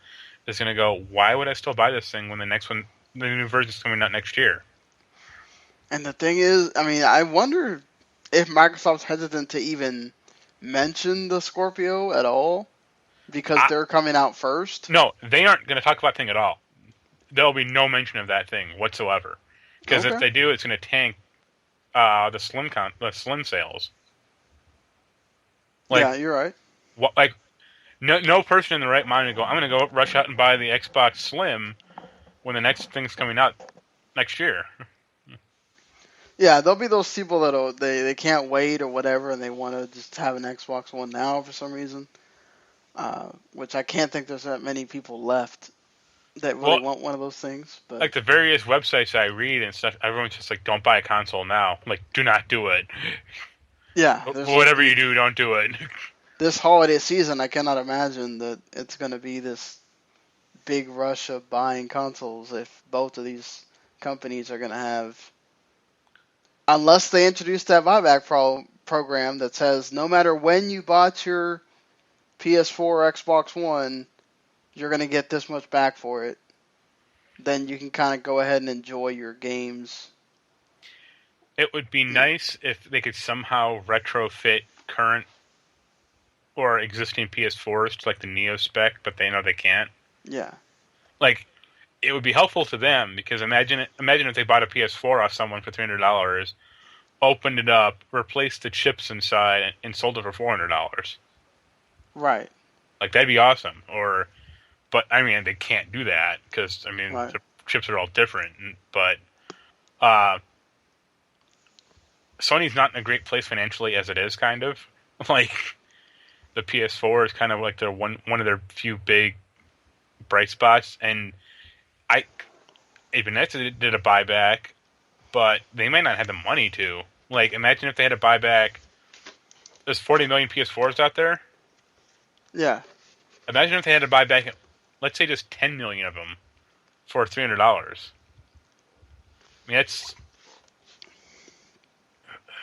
is going to go, why would I still buy this thing when the new version's coming out next year? And the thing is, I mean, I wonder if Microsoft's hesitant to even mention the Scorpio at all because they're coming out first. No, they aren't going to talk about the thing at all. There'll be no mention of that thing whatsoever. Because if they do, it's going to tank the Slim sales. Yeah, you're right. No person in the right mind would go, I'm going to go rush out and buy the Xbox Slim when the next thing's coming out next year. Yeah, there'll be those people that they can't wait or whatever, and they want to just have an Xbox One now for some reason. Which I can't think there's that many people left that really Well, want one of those things. But like the various websites I read and stuff, everyone's just like, "Don't buy a console now. Like, do not do it. yeah, there's like Whatever you do, don't do it." this holiday season. I cannot imagine that it's going to be this big rush of buying consoles if both of these companies are going to have, unless they introduce that buyback program that says no matter when you bought your PS4 or Xbox One, you're going to get this much back for it. Then you can kind of go ahead and enjoy your games. It would be nice if they could somehow retrofit current or existing PS4s to like the Neo spec, but they know they can't. Yeah. Like, it would be helpful to them because imagine if they bought a PS4 off someone for $300, opened it up, replaced the chips inside, and sold it for $400. Right. Like, that'd be awesome. But I mean, they can't do that because Right. the chips are all different. But Sony's not in a great place financially as it is, kind of. Like, the PS4 is kind of like their one of their few big bright spots, and Bethesda did a buyback, but they might not have the money to. Like, imagine if they had a buyback. There's 40 million PS4s out there. Yeah. Imagine if they had to buy back, let's say, just 10 million of them for $300. I mean, that's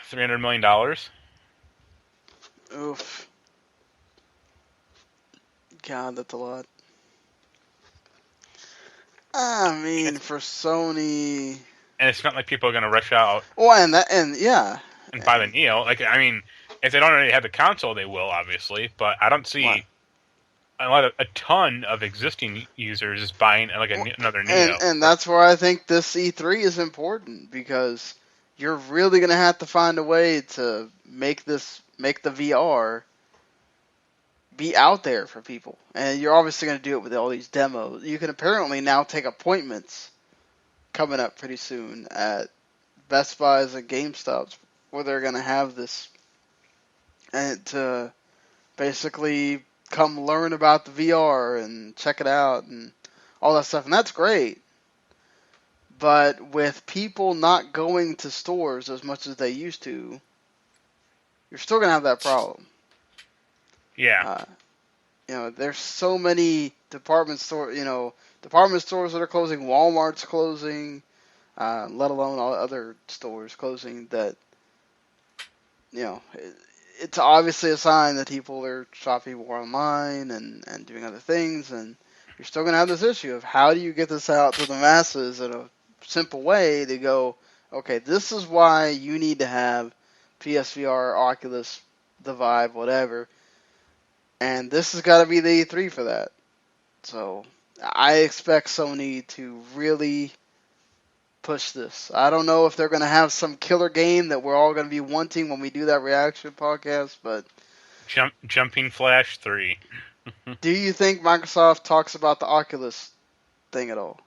$300 million. Oof. God, that's a lot. I mean, for Sony. And it's not like people are going to rush out Well, and yeah. and buy the Neo. Like, I mean, if they don't already have the console, they will, obviously. But I don't see a ton of existing users is buying like another Neo. And that's where I think this E3 is important, because you're really going to have to find a way to make the VR be out there for people. And you're obviously going to do it with all these demos. You can apparently now take appointments coming up pretty soon at Best Buys and GameStops, where they're going to have this, and to basically come learn about the VR and check it out and all that stuff. And that's great. But with people not going to stores as much as they used to, you're still going to have that problem. Yeah. There's so many department stores that are closing, Walmart's closing, let alone all other stores closing, that, it's obviously a sign that people are shopping more online and doing other things, and you're still going to have this issue of how do you get this out to the masses in a simple way to go, okay, this is why you need to have PSVR, Oculus, the Vive, whatever, and this has got to be the E3 for that. So I expect Sony to really push this. I don't know if they're going to have some killer game that we're all going to be wanting when we do that reaction podcast, but Jumping Flash 3. do you think Microsoft talks about the Oculus thing at all?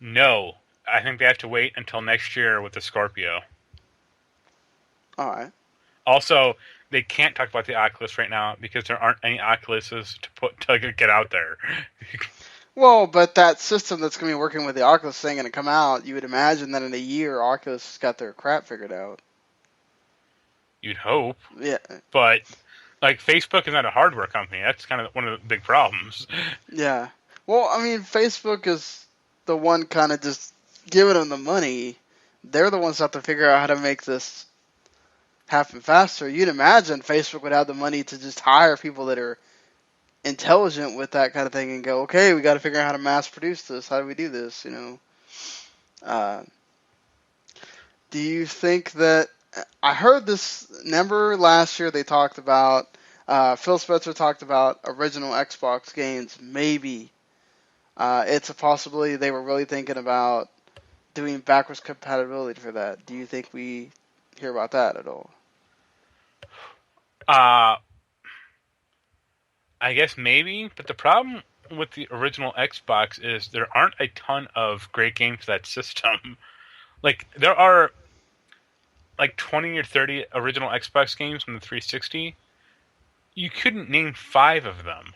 No. I think they have to wait until next year with the Scorpio. All right. Also, they can't talk about the Oculus right now because there aren't any Oculuses to get out there. Well, but that system that's going to be working with the Oculus thing going to come out, you would imagine that in a year, Oculus has got their crap figured out. You'd hope. Yeah. But, like, Facebook is not a hardware company. That's kind of one of the big problems. Yeah. Well, I mean, Facebook is the one kind of just giving them the money. They're the ones that have to figure out how to make this happen faster. You'd imagine Facebook would have the money to just hire people that are intelligent with that kind of thing and go, okay, we got to figure out how to mass produce this. How do we do this? Do you think that, I heard this, remember last year they talked about, Phil Spencer talked about original Xbox games, maybe. It's a possibility they were really thinking about doing backwards compatibility for that. Do you think we hear about that at all? I guess maybe, but the problem with the original Xbox is there aren't a ton of great games for that system. Like, there are like 20 or 30 original Xbox games from the 360, You couldn't name 5 of them.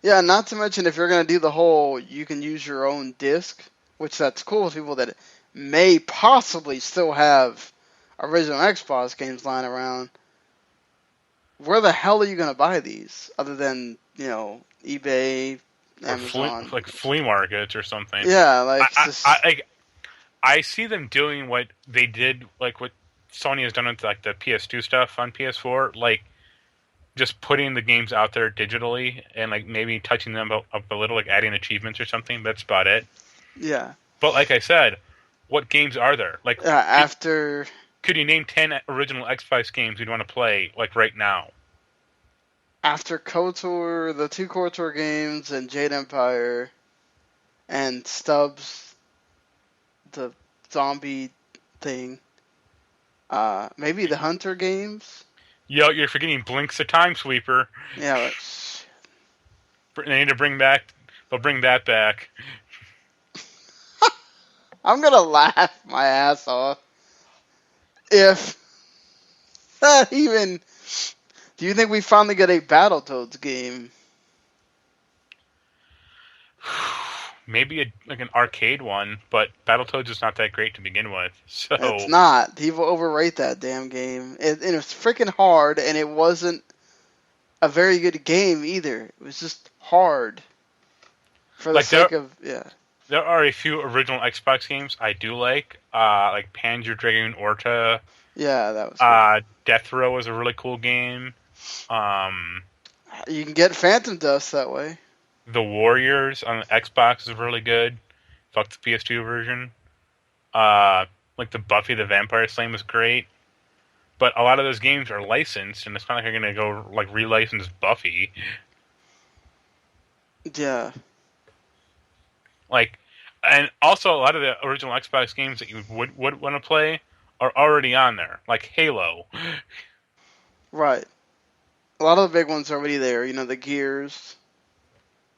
Yeah, not to mention if you're gonna do the whole, you can use your own disc, which that's cool with people that may possibly still have original Xbox games lying around. Where the hell are you gonna buy these other than eBay, Or Amazon? flea markets or something. Yeah, like it's I, I, just I, I see them doing what they did, like what Sony has done with like the PS2 stuff on PS4, like just putting the games out there digitally and like maybe touching them up a little, like adding achievements or something. That's about it. yeah. But like I said, what games are there? Like, After could you name 10 original Xbox games you'd want to play like right now? KOTOR, the 2 KOTOR games, and Jade Empire, and Stubbs, the zombie thing. Maybe the Hunter games. Yo, you're forgetting Blink's the Time Sweeper. Yeah, They need to bring back. They'll bring that back. I'm gonna laugh my ass off if that even. Do you think we finally get a Battletoads game? Maybe like an arcade one, but Battletoads is not that great to begin with. So It's not. People overrate that damn game. And it's freaking hard, and it wasn't a very good game either. It was just hard. For the like sake of, yeah. there are a few original Xbox games I do like Panzer Dragoon Orta. Yeah, that was cool. Death Row was a really cool game. You can get Phantom Dust that way. The Warriors on the Xbox is really good. Fuck the PS2 version. Like the Buffy the Vampire Slayer was great. But a lot of those games are licensed, and it's not like you're gonna go like relicense Buffy. Yeah. Like, and also a lot of the original Xbox games that you would want to play are already on there, like Halo. Right. A lot of the big ones are already there. The Gears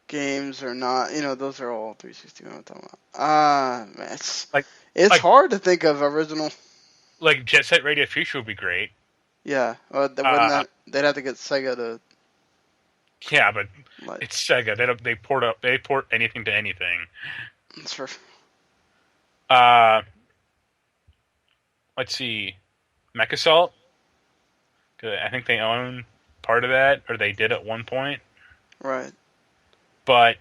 games are not. Those are all 360. What I'm talking about. Man, it's hard to think of original. Like Jet Set Radio Future would be great. Yeah, they'd have to get Sega to. Yeah, but it's Sega. They port anything to anything. That's for. Let's see, Mech Assault. I think they own part of that, or they did at one point. Right. But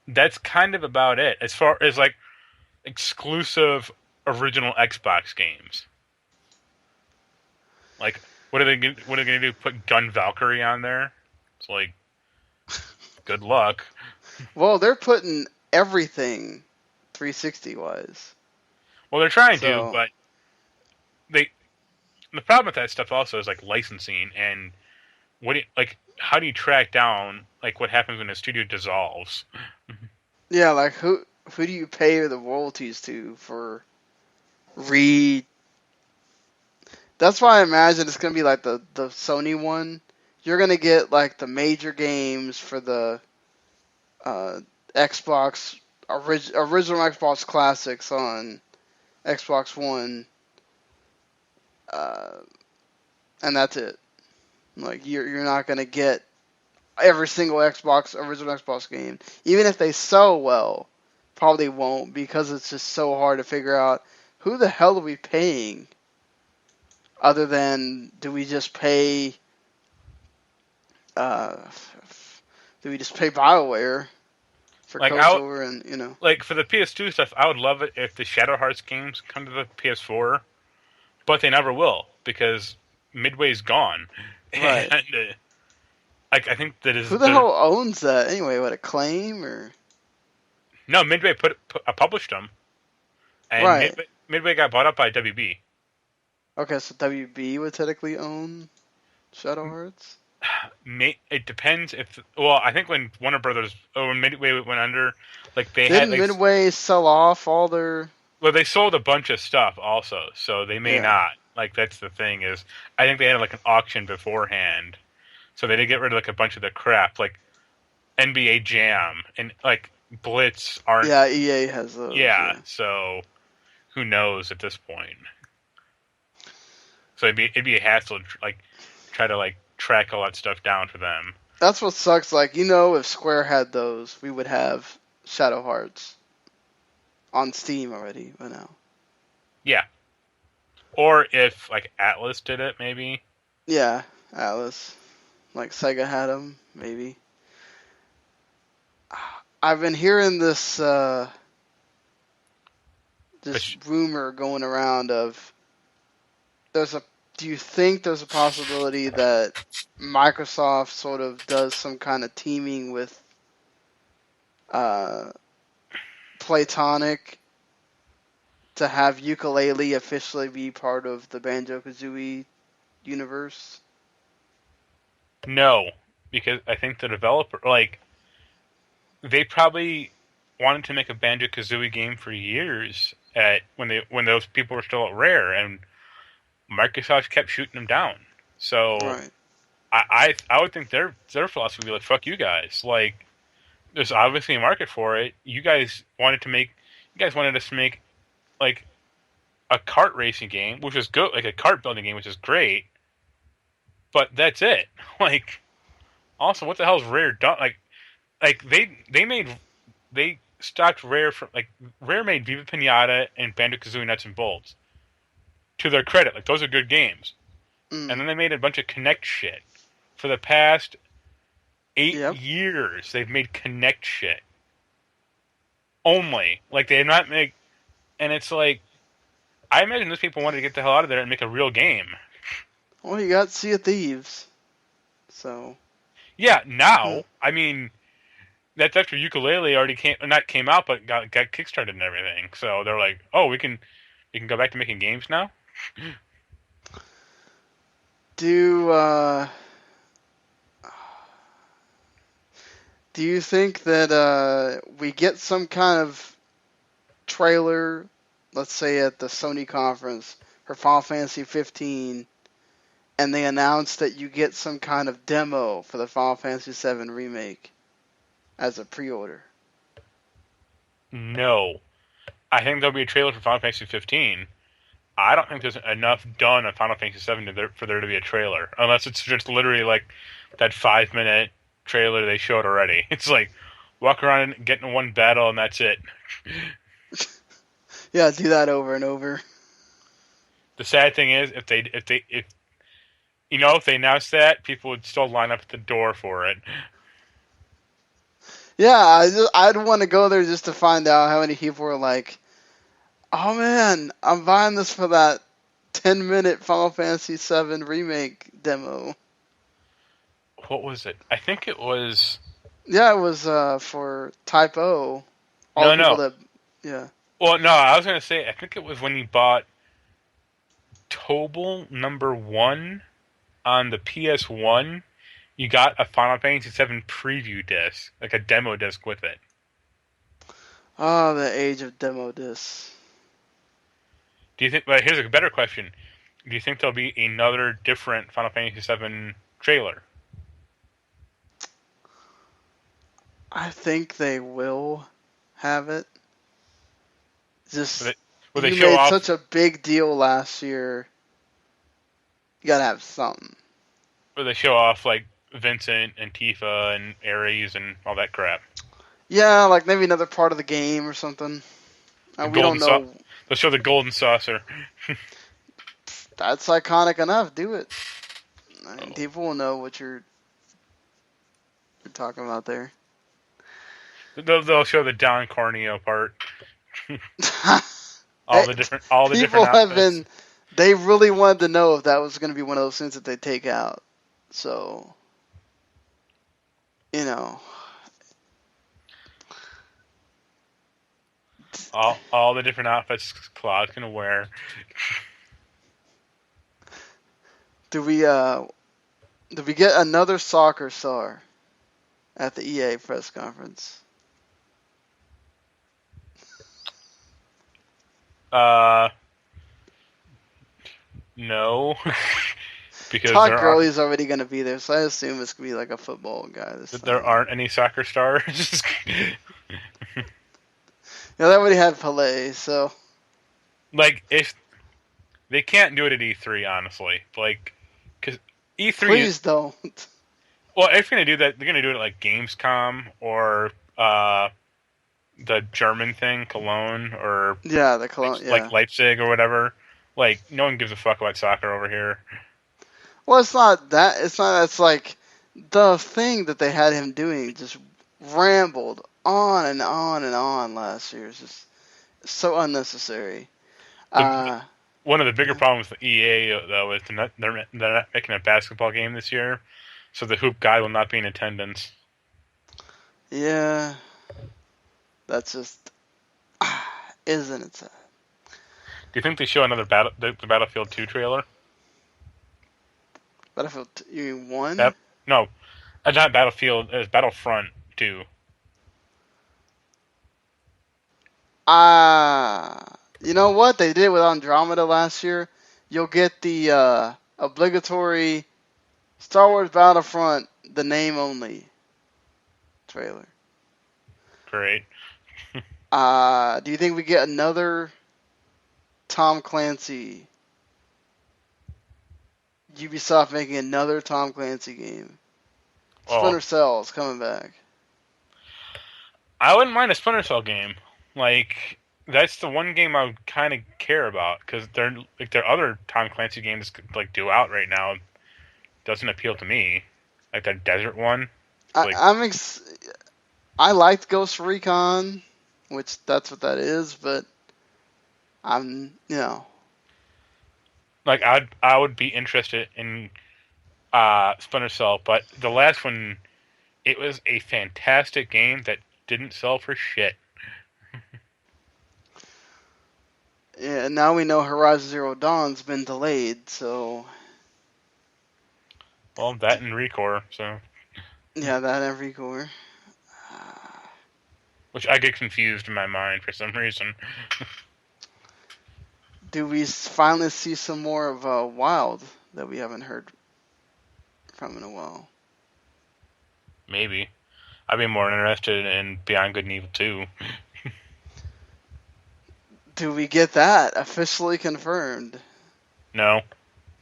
that's kind of about it as far as like exclusive original Xbox games. Like, what are they going to do? Put Gun Valkyrie on there? It's like, good luck. Well, they're putting everything 360 wise. Well, they're trying to, but the problem with that stuff also is like licensing and how do you track down like what happens when a studio dissolves? Yeah, like who do you pay the royalties to for That's why I imagine it's gonna be like the Sony one. You're gonna get like the major games for the Xbox original Xbox classics on Xbox One, and that's it. Like you're not gonna get every single original Xbox game, even if they sell well. Probably won't, because it's just so hard to figure out who the hell are we paying. Other than, do we just pay BioWare for like KOTOR and like for the PS2 stuff? I would love it if the Shadow Hearts games come to the PS4, but they never will because Midway's gone. Right. And, I think that is who the hell owns that anyway? What, Acclaim or? No, Midway published them, and right. Midway got bought up by WB. Okay, so WB would technically own Shadow Hearts? It depends if... Well, I think when Warner Brothers... Or when Midway went under, like they Didn't Midway sell off all their... Well, they sold a bunch of stuff also, so they may not. Like, that's the thing is... I think they had like an auction beforehand, so they did get rid of like a bunch of the crap, like NBA Jam and like Blitz aren't... Yeah, EA has those. Yeah, so who knows at this point. So it'd be a hassle to like try to like track all that stuff down for them. That's what sucks. Like, if Square had those, we would have Shadow Hearts on Steam already by now. Yeah. Or if, like, Atlas did it, maybe. Yeah, Atlas. Like, Sega had them, maybe. I've been hearing this rumor going around of do you think there's a possibility that Microsoft sort of does some kind of teaming with Playtonic to have Yooka-Laylee officially be part of the Banjo-Kazooie universe? No, because I think the developer, like, they probably wanted to make a Banjo-Kazooie game for years when those people were still at Rare, and Microsoft kept shooting them down. So Right. I would think their philosophy would be like, fuck you guys. Like, there's obviously a market for it. You guys wanted us to make like a kart racing game, which is good, like a kart building game, which is great. But that's it. Like, also, what the hell is Rare done? Like they stopped Rare from, like, Rare made Viva Pinata and Banjo-Kazooie Nuts and Bolts. To their credit, like, those are good games. And then they made a bunch of Connect shit. For the past 8 years, they've made Connect shit. Only. Like, they have not made... And it's like... I imagine those people wanted to get the hell out of there and make a real game. Well, you got Sea of Thieves. So... Yeah, now, I mean... That's after Yooka-Laylee already came out, but got kickstarted and everything. So they're like, oh, we can go back to making games now? Do you think that we get some kind of trailer, let's say at the Sony conference for Final Fantasy 15, and they announce that you get some kind of demo for the Final Fantasy 7 remake as a pre-order? No. I think there'll be a trailer for Final Fantasy 15. I don't think there's enough done on Final Fantasy 7 for there to be a trailer. Unless it's just literally like that 5-minute trailer they showed already. It's like, walk around and get in one battle and that's it. Yeah, do that over and over. The sad thing is, if they announced that, people would still line up at the door for it. Yeah, I'd want to go there just to find out how many people were like, oh man, I'm buying this for that 10-minute Final Fantasy 7 remake demo. What was it? I think it was... Yeah, it was for Type O. Yeah. Well, no, I was going to say, I think it was when you bought Tobal #1 on the PS1, you got a Final Fantasy 7 preview disc, like a demo disc with it. Oh, the age of demo discs. Do you think? But here's a better question: do you think there'll be another different Final Fantasy 7 trailer? I think they will have it. Just will they you show made off such a big deal last year. You gotta have something. Will they show off like Vincent and Tifa and Ares and all that crap? Yeah, like maybe another part of the game or something. We don't know. They'll show the golden saucer. That's iconic enough. Do it. I mean, people will know what you're talking about there. They'll show the Don Corneo part. all the different people have outfits. They really wanted to know if that was going to be one of those things that they take out. So, all the different outfits Claude's gonna wear. Do we get another soccer star at the EA press conference? No. Because Todd Gurley's already going to be there, so I assume it's going to be like a football guy this time. There aren't any soccer stars? Yeah, they already had Pelé, so... Like, if... They can't do it at E3, honestly. Like, because E3. Please don't. Well, if you're gonna do that, they're gonna do it like Gamescom or the German thing, Cologne, or Yeah, the Cologne. like Yeah. Leipzig or whatever. Like, no one gives a fuck about soccer over here. Well, it's not that. It's not. It's like the thing that they had him doing just rambled on and on and on last year. It's just so unnecessary. The one of the bigger Yeah. problems with EA though is they're not making a basketball game this year, so the hoop guy will not be in attendance. Yeah, that's just isn't it sad? Do you think they show another the Battlefield 2 trailer? Battlefield, you mean one? That no, not Battlefield. It's Battlefront 2. You know what they did with Andromeda last year? You'll get the obligatory Star Wars Battlefront, the name only trailer. Great. Do you think we get another Tom Clancy? Ubisoft making another Tom Clancy game. Oh, Splinter Cell is coming back. I wouldn't mind a Splinter Cell game. Like, that's the one game I would kind of care about because their other Tom Clancy games like due out right now doesn't appeal to me. Like that desert one. Like, I liked Ghost Recon, which that's what that is, but I'm like I would be interested in Splinter Cell, but the last one, it was a fantastic game that didn't sell for shit. yeah. Now we know Horizon Zero Dawn's been delayed, so Well, that and Recore, so yeah, that every core. which I get confused in my mind for some reason. Do we finally see some more of Wild that we haven't heard from in a while? Maybe I'd be more interested in Beyond Good and Evil 2. Do we get that officially confirmed? No,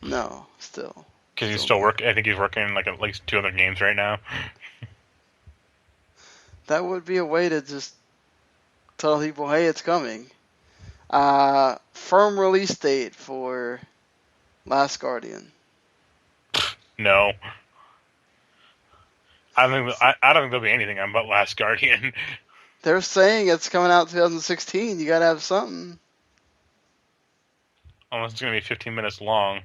No, still. because he's still working. I think he's working on like at least 2 other games right now. That would be a way to just tell people, hey, it's coming. Firm release date for Last Guardian. No, I don't think there'll be anything on but Last Guardian. They're saying it's coming out 2016. You gotta have something. Unless it's gonna be 15 minutes long.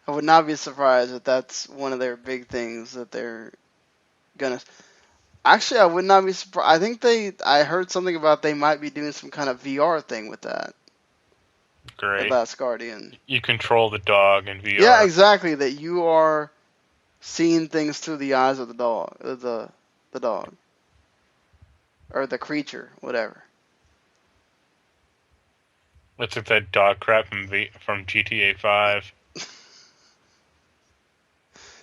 I would not be surprised if that's one of their big things that they're gonna. Actually, I would not be surprised. I think I heard something about they might be doing some kind of VR thing with that. Great. With Last Guardian. You control the dog in VR. Yeah, exactly. That you are seeing things through the eyes of the dog, the dog, or the creature, whatever. It's like that dog crap from GTA 5.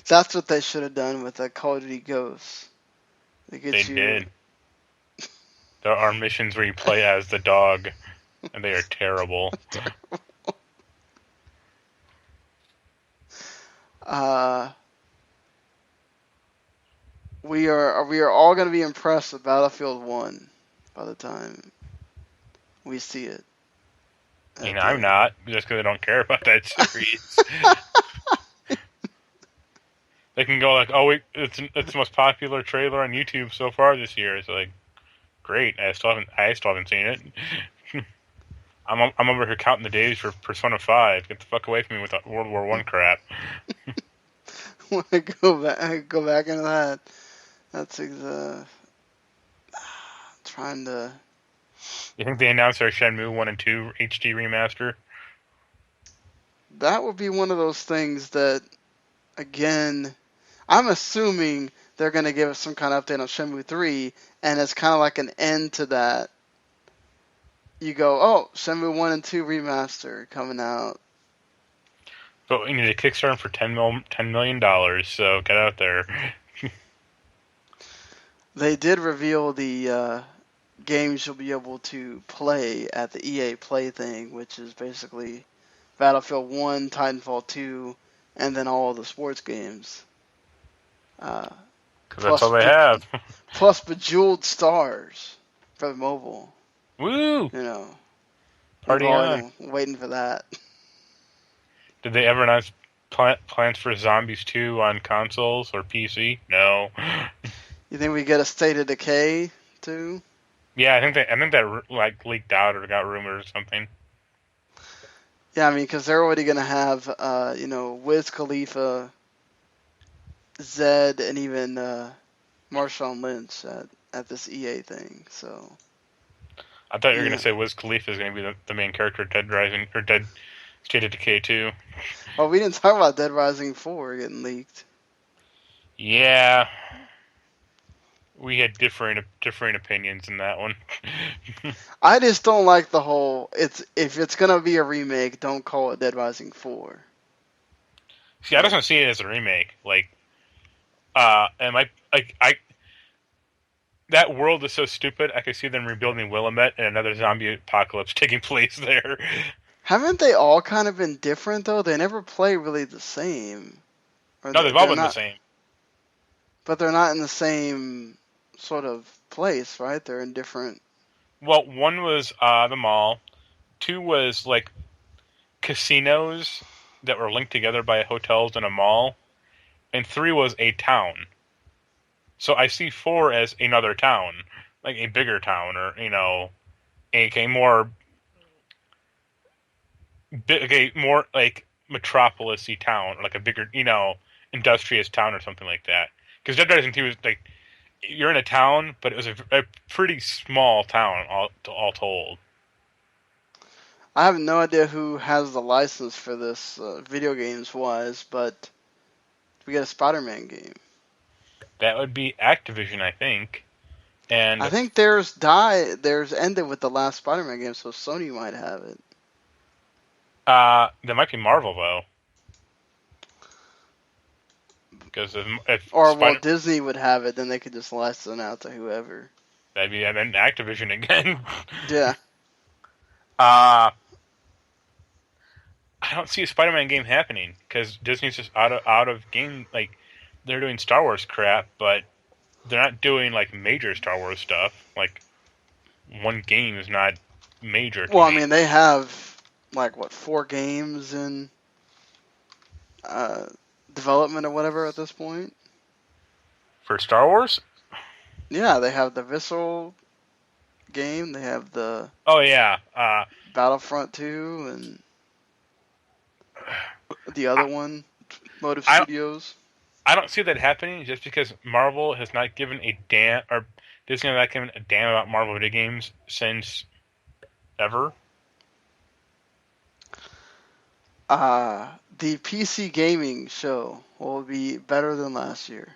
That's what they should have done with the Call of Duty Ghosts. They did. There are missions where you play as the dog, and they are terrible. We are all going to be impressed with Battlefield 1 by the time we see it. I mean, I'm not, just because I don't care about that series. They can go like, oh, it's the most popular trailer on YouTube so far this year. It's like, great. I still haven't seen it. I'm over here counting the days for Persona 5. Get the fuck away from me with that World War I crap. Want to go back into that? That's trying to. You think they announced their Shenmue 1 and 2 HD remaster? That would be one of those things that, again, I'm assuming they're going to give us some kind of update on Shenmue 3, and it's kind of like an end to that. You go, oh, Shenmue 1 and 2 remaster coming out. But we need a Kickstarter for $10 million, so get out there. They did reveal the games you'll be able to play at the EA Play thing, which is basically Battlefield 1, Titanfall 2, and then all of the sports games. Because that's Plus, all they have. plus Bejeweled Stars for the mobile. Woo! You know, Party we've all on. been waiting for that. Did they ever announce plans for Zombies 2 on consoles or PC? No. You think we get a State of Decay too? Yeah, I think that like leaked out or got rumored or something. Yeah, I mean, because they're already gonna have, Wiz Khalifa, Zed, and even Marshawn Lynch at this EA thing. So I thought you were yeah. going to say Wiz Khalifa is going to be the main character of Dead Rising or Dead State of Decay 2. Oh, we didn't talk about Dead Rising 4 getting leaked. Yeah, we had differing opinions in that one. I just don't like the whole. If it's gonna be a remake, don't call it Dead Rising 4. See, I don't see it as a remake. Like, I that world is so stupid. I could see them rebuilding Willamette and another zombie apocalypse taking place there. Haven't they all kind of been different though? They never play really the same. No, they've all been the same. But they're not in the same sort of place, right? They're in different. Well, one was the mall. 2 was like casinos that were linked together by hotels and a mall. And 3 was a town. So I see 4 as another town, like a bigger town, or a more like metropolis-y town, or like a bigger, industrious town or something like that. Because Dead Rising 2 is like you're in a town, but it was a pretty small town, all told. I have no idea who has the license for this video games wise, but we get a Spider-Man game. That would be Activision, I think. And I think theirs ended with the last Spider-Man game, so Sony might have it. there might be Marvel though, because Well, Disney would have it, then they could just license it out to whoever. That'd be then Activision again. Yeah. I don't see a Spider-Man game happening because Disney's just out of game. Like they're doing Star Wars crap, but they're not doing like major Star Wars stuff. Like one game is not major. Well, I mean, they have like 4 games in development or whatever at this point. For Star Wars? Yeah, they have the Visceral game. They have the Battlefront 2 and the other one, Motive Studios. I don't see that happening just because Marvel has not given a damn, or Disney has not given a damn about Marvel video games since ever. The PC gaming show will be better than last year.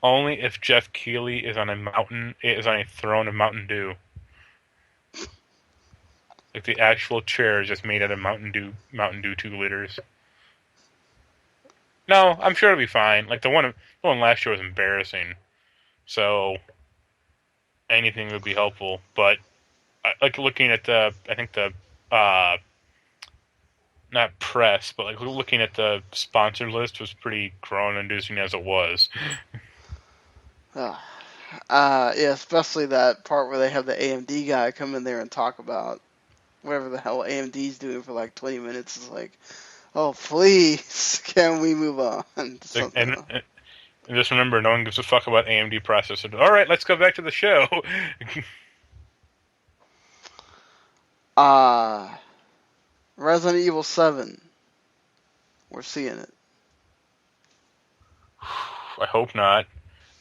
Only if Jeff Keighley is on a throne of Mountain Dew. Like the actual chair is just made out of Mountain Dew 2 liters. No, I'm sure it'll be fine. Like the one last year was embarrassing, so anything would be helpful. But like looking at not press, but like looking at the sponsor list was pretty groan-inducing as it was. Yeah, especially that part where they have the AMD guy come in there and talk about whatever the hell AMD's doing for like 20 minutes. It's like, oh, please, can we move on? And just remember, no one gives a fuck about AMD processors. All right, let's go back to the show. Resident Evil 7. We're seeing it. I hope not.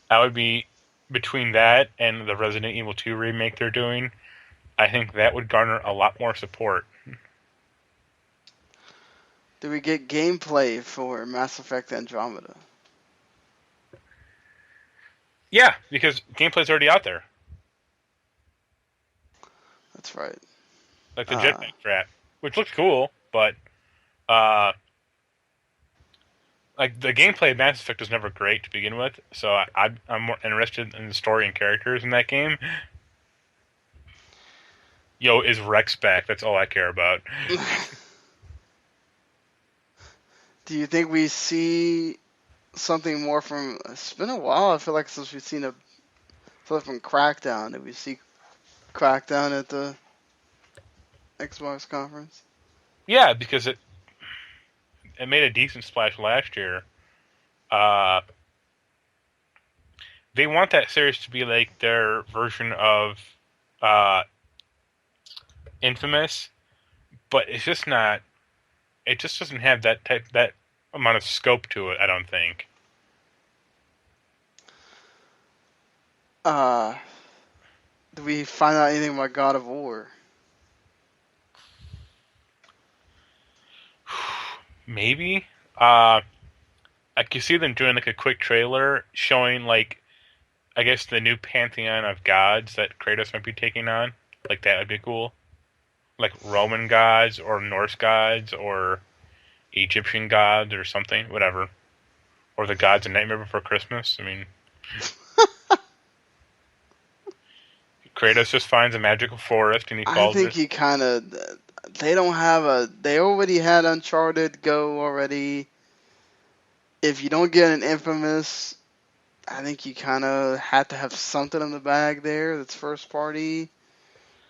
That would be between that and the Resident Evil 2 remake they're doing. I think that would garner a lot more support. Do we get gameplay for Mass Effect Andromeda? Yeah, because gameplay's already out there. That's right. Like the jetpack crap, which looks cool, but like the gameplay of Mass Effect was never great to begin with, so I'm more interested in the story and characters in that game. Yo, is Rex back? That's all I care about. Do you think we see something more from? It's been a while. I feel like since we've seen from Crackdown. Did we see Crackdown at the Xbox conference? Yeah, because it made a decent splash last year. Uh, they want that series to be like their version of uh, Infamous, but it's just not. It just doesn't have that amount of scope to it. I don't think. Did we find out anything about God of War? Maybe. I could see them doing like a quick trailer showing like I guess the new pantheon of gods that Kratos might be taking on. Like that would be cool. Like Roman gods or Norse gods or Egyptian gods or something, whatever. Or the gods in Nightmare Before Christmas. I mean, Kratos just finds a magical forest and he I calls think it. he kind of. They don't have a. They already had Uncharted Go already. If you don't get an Infamous, I think you kind of had to have something in the bag there that's first party.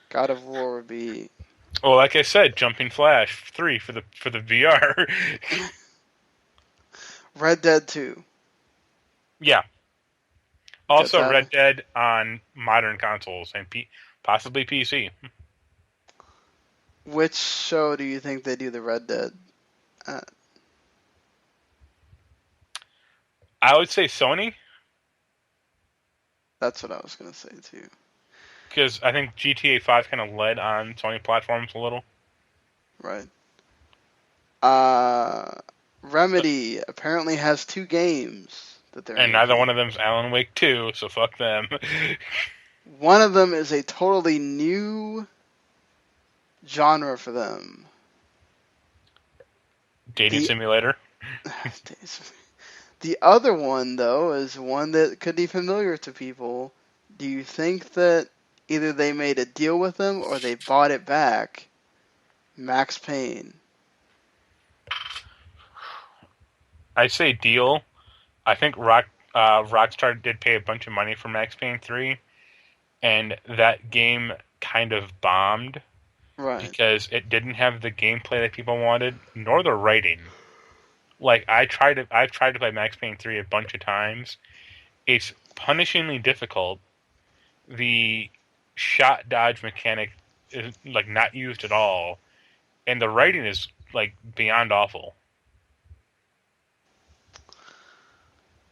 God of War would be. Well, like I said, Jumping Flash 3 for the VR. Red Dead 2. Yeah. Get Also, that? Red Dead on modern consoles and possibly PC. Which show do you think they do the Red Dead at? I would say Sony, That's what I was going to say too. because I think GTA 5 kind of led on Sony platforms a little. Right. Uh, Remedy apparently has 2 games that they're And neither making. one of them's Alan Wake 2, so fuck them. One of them is a totally new genre for them. Dating The simulator. the other one though is one that could be familiar to people. Do you think that either they made a deal with them or they bought it back? Max Payne. I say deal. I think Rockstar did pay a bunch of money for Max Payne 3, and that game kind of bombed Right. because it didn't have the gameplay that people wanted, nor the writing. Like I've tried to play Max Payne 3 a bunch of times. It's punishingly difficult. The shot dodge mechanic is like not used at all, and the writing is like beyond awful.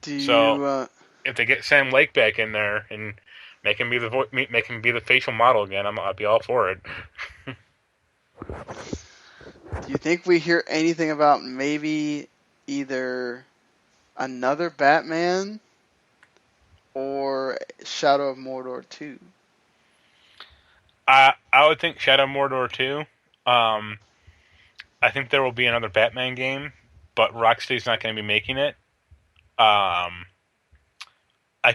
Do So you if they get Sam Lake back in there and make him be the facial model again, I'll be all for it. do you think we hear anything about maybe either another Batman or Shadow of Mordor 2? I would think Shadow Mordor 2. I think there will be another Batman game, but Rocksteady's not going to be making it. I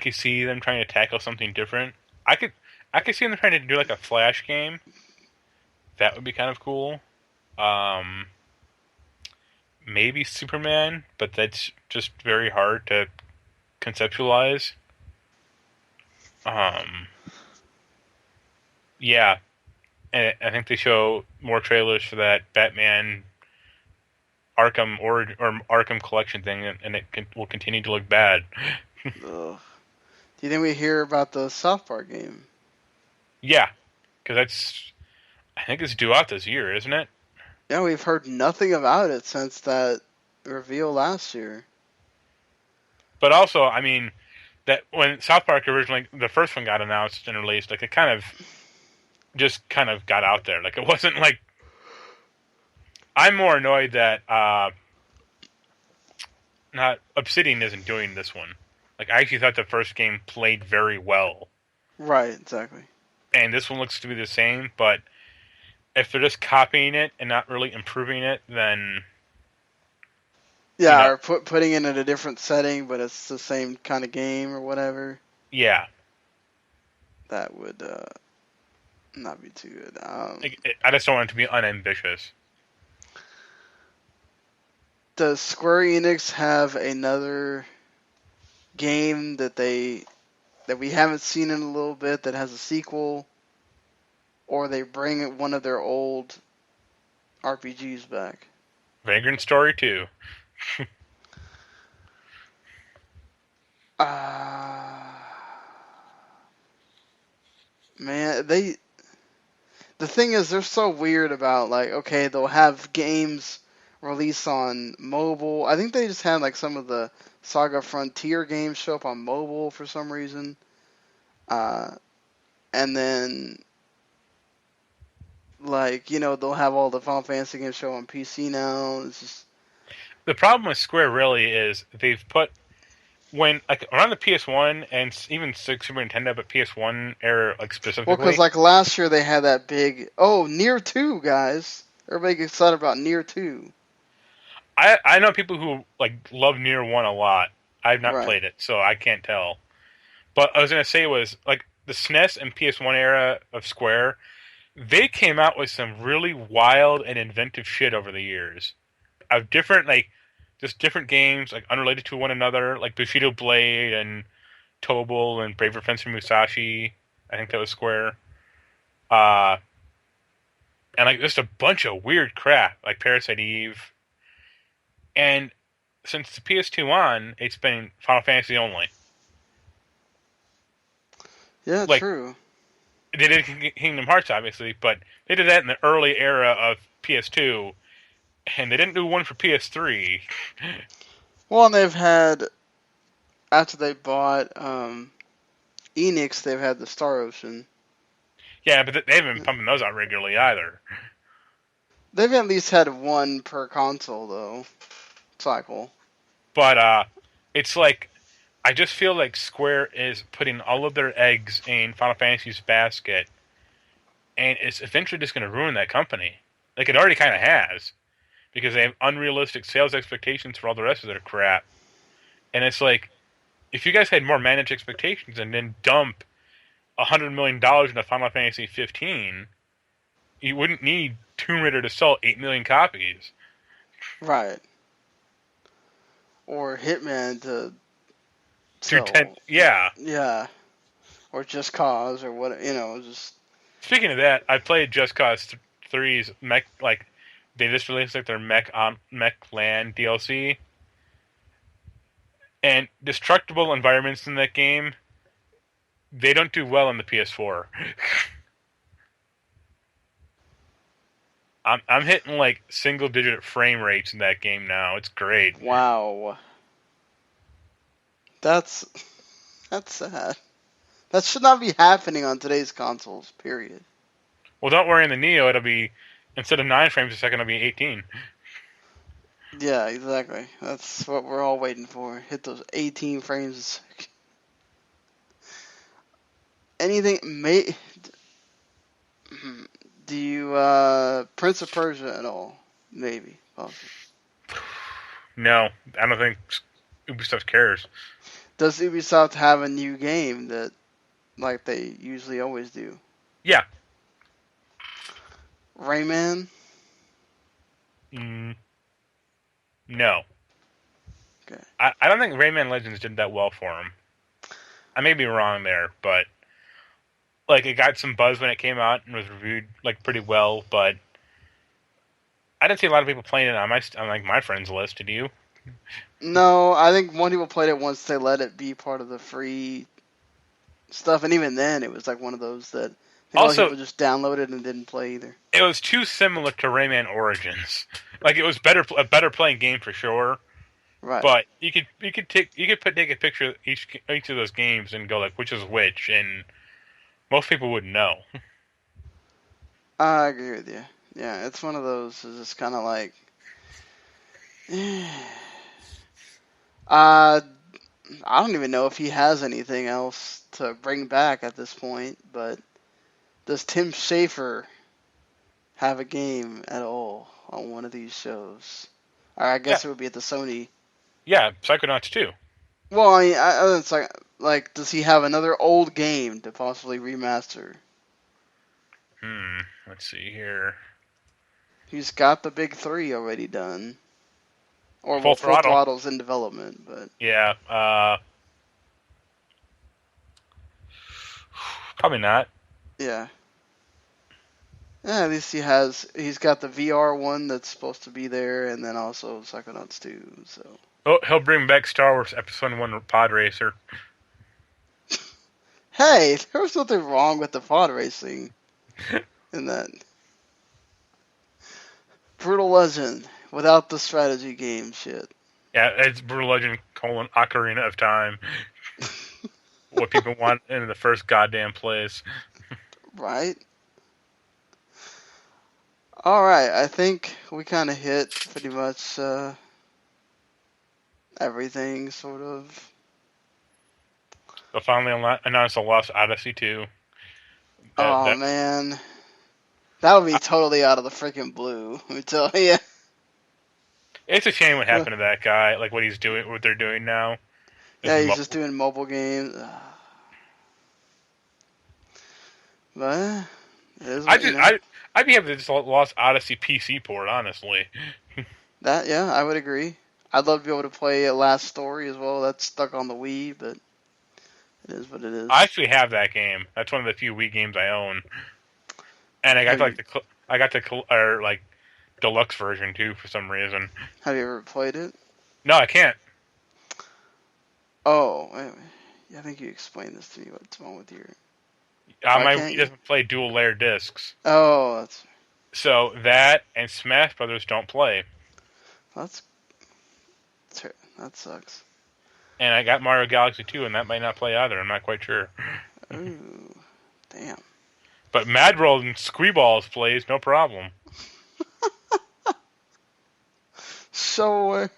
could see them trying to tackle something different. I could see them trying to do like a Flash game. That would be kind of cool. Um, Maybe Superman, but that's just very hard to conceptualize. Um, yeah, and I think they show more trailers for that Batman or Arkham Collection thing, and will continue to look bad. Ugh. Do you think we hear about the South Park game? Yeah, because I think it's due out this year, isn't it? Yeah, we've heard nothing about it since that reveal last year. But also, I mean, that when South Park originally the first one got announced and released, like it kind of got out there. Like it wasn't like I'm more annoyed that not Obsidian isn't doing this one. Like I actually thought the first game played very well, Right, exactly. and this one looks to be the same. But if they're just copying it and not really improving it, then Yeah, you know, or putting it in a different setting, but it's the same kind of game or whatever. yeah, That would not be too good. I just don't want it to be unambitious. Does Square Enix have another game that we haven't seen in a little bit that has a sequel, or they bring one of their old RPGs back? Vagrant Story 2. Man, the thing is, they're so weird about, like, okay, they'll have games release on mobile. I think they just had like some of the Saga Frontier games show up on mobile for some reason. And then, like, they'll have all the Final Fantasy games show on PC now. It's just... The problem with Square really is they've put around the PS1 and even Super Nintendo, but PS1 era specifically. Well, because like last year they had that big Nier 2, guys. Everybody gets excited about Nier 2. I know people who love Nier 1 a lot. I've not played it, so I can't tell. But I was gonna say was the SNES and PS1 era of Square, they came out with some really wild and inventive shit over the years. Of different just different games unrelated to one another, like Bushido Blade and Tobal and Braver Fencer Musashi. I think that was Square. And just a bunch of weird crap like Parasite Eve. And since the PS2 on, it's been Final Fantasy only. Yeah, true. They did Kingdom Hearts, obviously, but they did that in the early era of PS2, and they didn't do one for PS3. Well, and they've had, after they bought Enix, they've had the Star Ocean. Yeah, but they haven't been pumping those out regularly either. They've at least had one per console, though, cycle. But it's I just feel like Square is putting all of their eggs in Final Fantasy's basket, and it's eventually just going to ruin that company. Like, it already kind of has, because they have unrealistic sales expectations for all the rest of their crap. And it's if you guys had more managed expectations and then dump $100 million into Final Fantasy 15, you wouldn't need Tomb Raider to sell 8 million copies. Right. Or Hitman to sell. 10, yeah. Yeah. Or Just Cause, or what, just... Speaking of that, I played Just Cause 3's mech, they just released their Mech Land DLC. And destructible environments in that game, they don't do well on the PS4. I'm hitting single digit frame rates in that game now. It's great. Wow. That's sad. That should not be happening on today's consoles, period. Well, don't worry, in the Neo, it'll be, instead of 9 frames a second, it'll be 18. Yeah, exactly. That's what we're all waiting for. Hit those 18 frames a second. Anything... Do you, Prince of Persia at all? Maybe. Possibly. No, I don't think Ubisoft cares. Does Ubisoft have a new game that, they usually always do? Yeah. Rayman? No. Okay. I don't think Rayman Legends did that well for him. I may be wrong there, but it got some buzz when it came out and was reviewed pretty well, but I didn't see a lot of people playing it on my friends list. Did you? No, I think more people played it once they let it be part of the free stuff, and even then, it was one of those that also people just downloaded and didn't play either. It was too similar to Rayman Origins. It was a better playing game for sure. Right. But you could take a picture of each of those games and go which is which, and most people wouldn't know. I agree with you. Yeah, it's one of those. It's just kind of I don't even know if he has anything else to bring back at this point, but does Tim Schafer have a game at all on one of these shows? Or I guess it would be at the Sony. Yeah, Psychonauts 2. Well, I mean, it's does he have another old game to possibly remaster? Let's see here. He's got the big 3 already done. Or, Full well, Full Throttle. Throttle's in development, but... Yeah, probably not. Yeah. Yeah, at least he's got the VR one that's supposed to be there, and then also Psychonauts 2, so... Oh, he'll bring back Star Wars Episode 1 Pod Racer. Hey, there was nothing wrong with the pod racing in that. Brutal Legend, without the strategy game shit. Yeah, it's Brutal Legend : Ocarina of Time. What people want in the first goddamn place. Right? Alright, I think we kind of hit pretty much everything, sort of. They'll finally announce the Lost Odyssey 2. Man. That would be totally out of the freaking blue, let me tell you. It's a shame what happened to that guy, like what he's doing, what they're doing now. Yeah, he's just doing mobile games. But it is what I'd be happy to just Lost Odyssey PC port, honestly. I would agree. I'd love to be able to play Last Story as well. That's stuck on the Wii, but it is what it is. I actually have that game. That's one of the few Wii games I own, and I got the deluxe version too for some reason. Have you ever played it? No, I can't. Oh, wait. Yeah, I think you explained this to me. What's wrong with your... My Wii doesn't play dual layer discs. Oh, that's... So that and Smash Brothers don't play. That sucks. And I got Mario Galaxy 2, and that might not play either. I'm not quite sure. Ooh, damn. But Mad World and Squeeballs plays, no problem. So,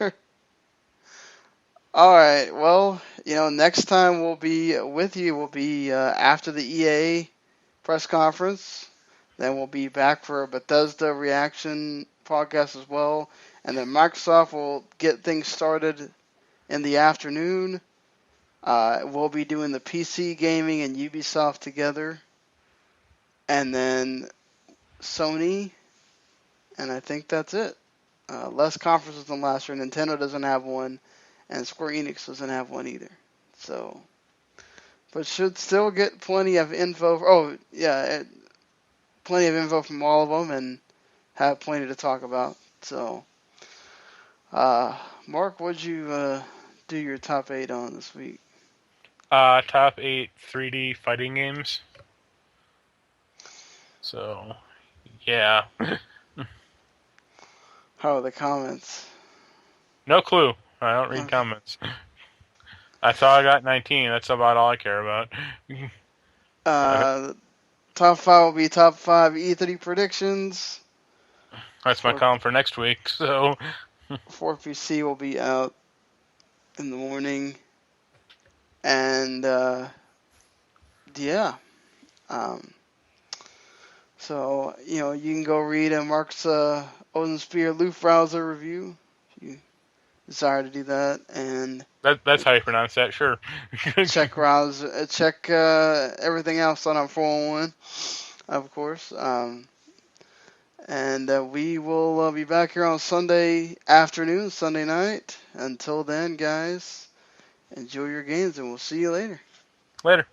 alright, well, next time we'll be with you will be after the EA press conference. Then we'll be back for a Bethesda reaction podcast as well. And then Microsoft will get things started in the afternoon. We'll be doing the PC gaming and Ubisoft together. And then Sony. And I think that's it. Less conferences than last year. Nintendo doesn't have one. And Square-Enix doesn't have one either. So, but should still get plenty of info. Plenty of info from all of them and have plenty to talk about. So, Mark, what'd you do your top 8 on this week? Top 8 3D fighting games. So, yeah. How are the comments? No clue. I don't read comments. I saw I got 19. That's about all I care about. Top 5 will be top 5 E3 predictions. That's my column for next week. So 4PC will be out in the morning. And, yeah. So, you can go read Mark's Odin Spear Loop Browser review if you desire to do that. And that's how you pronounce that, sure. check everything else on our 401, of course. And we will be back here on Sunday afternoon, Sunday night. Until then, guys, enjoy your games, and we'll see you later. Later.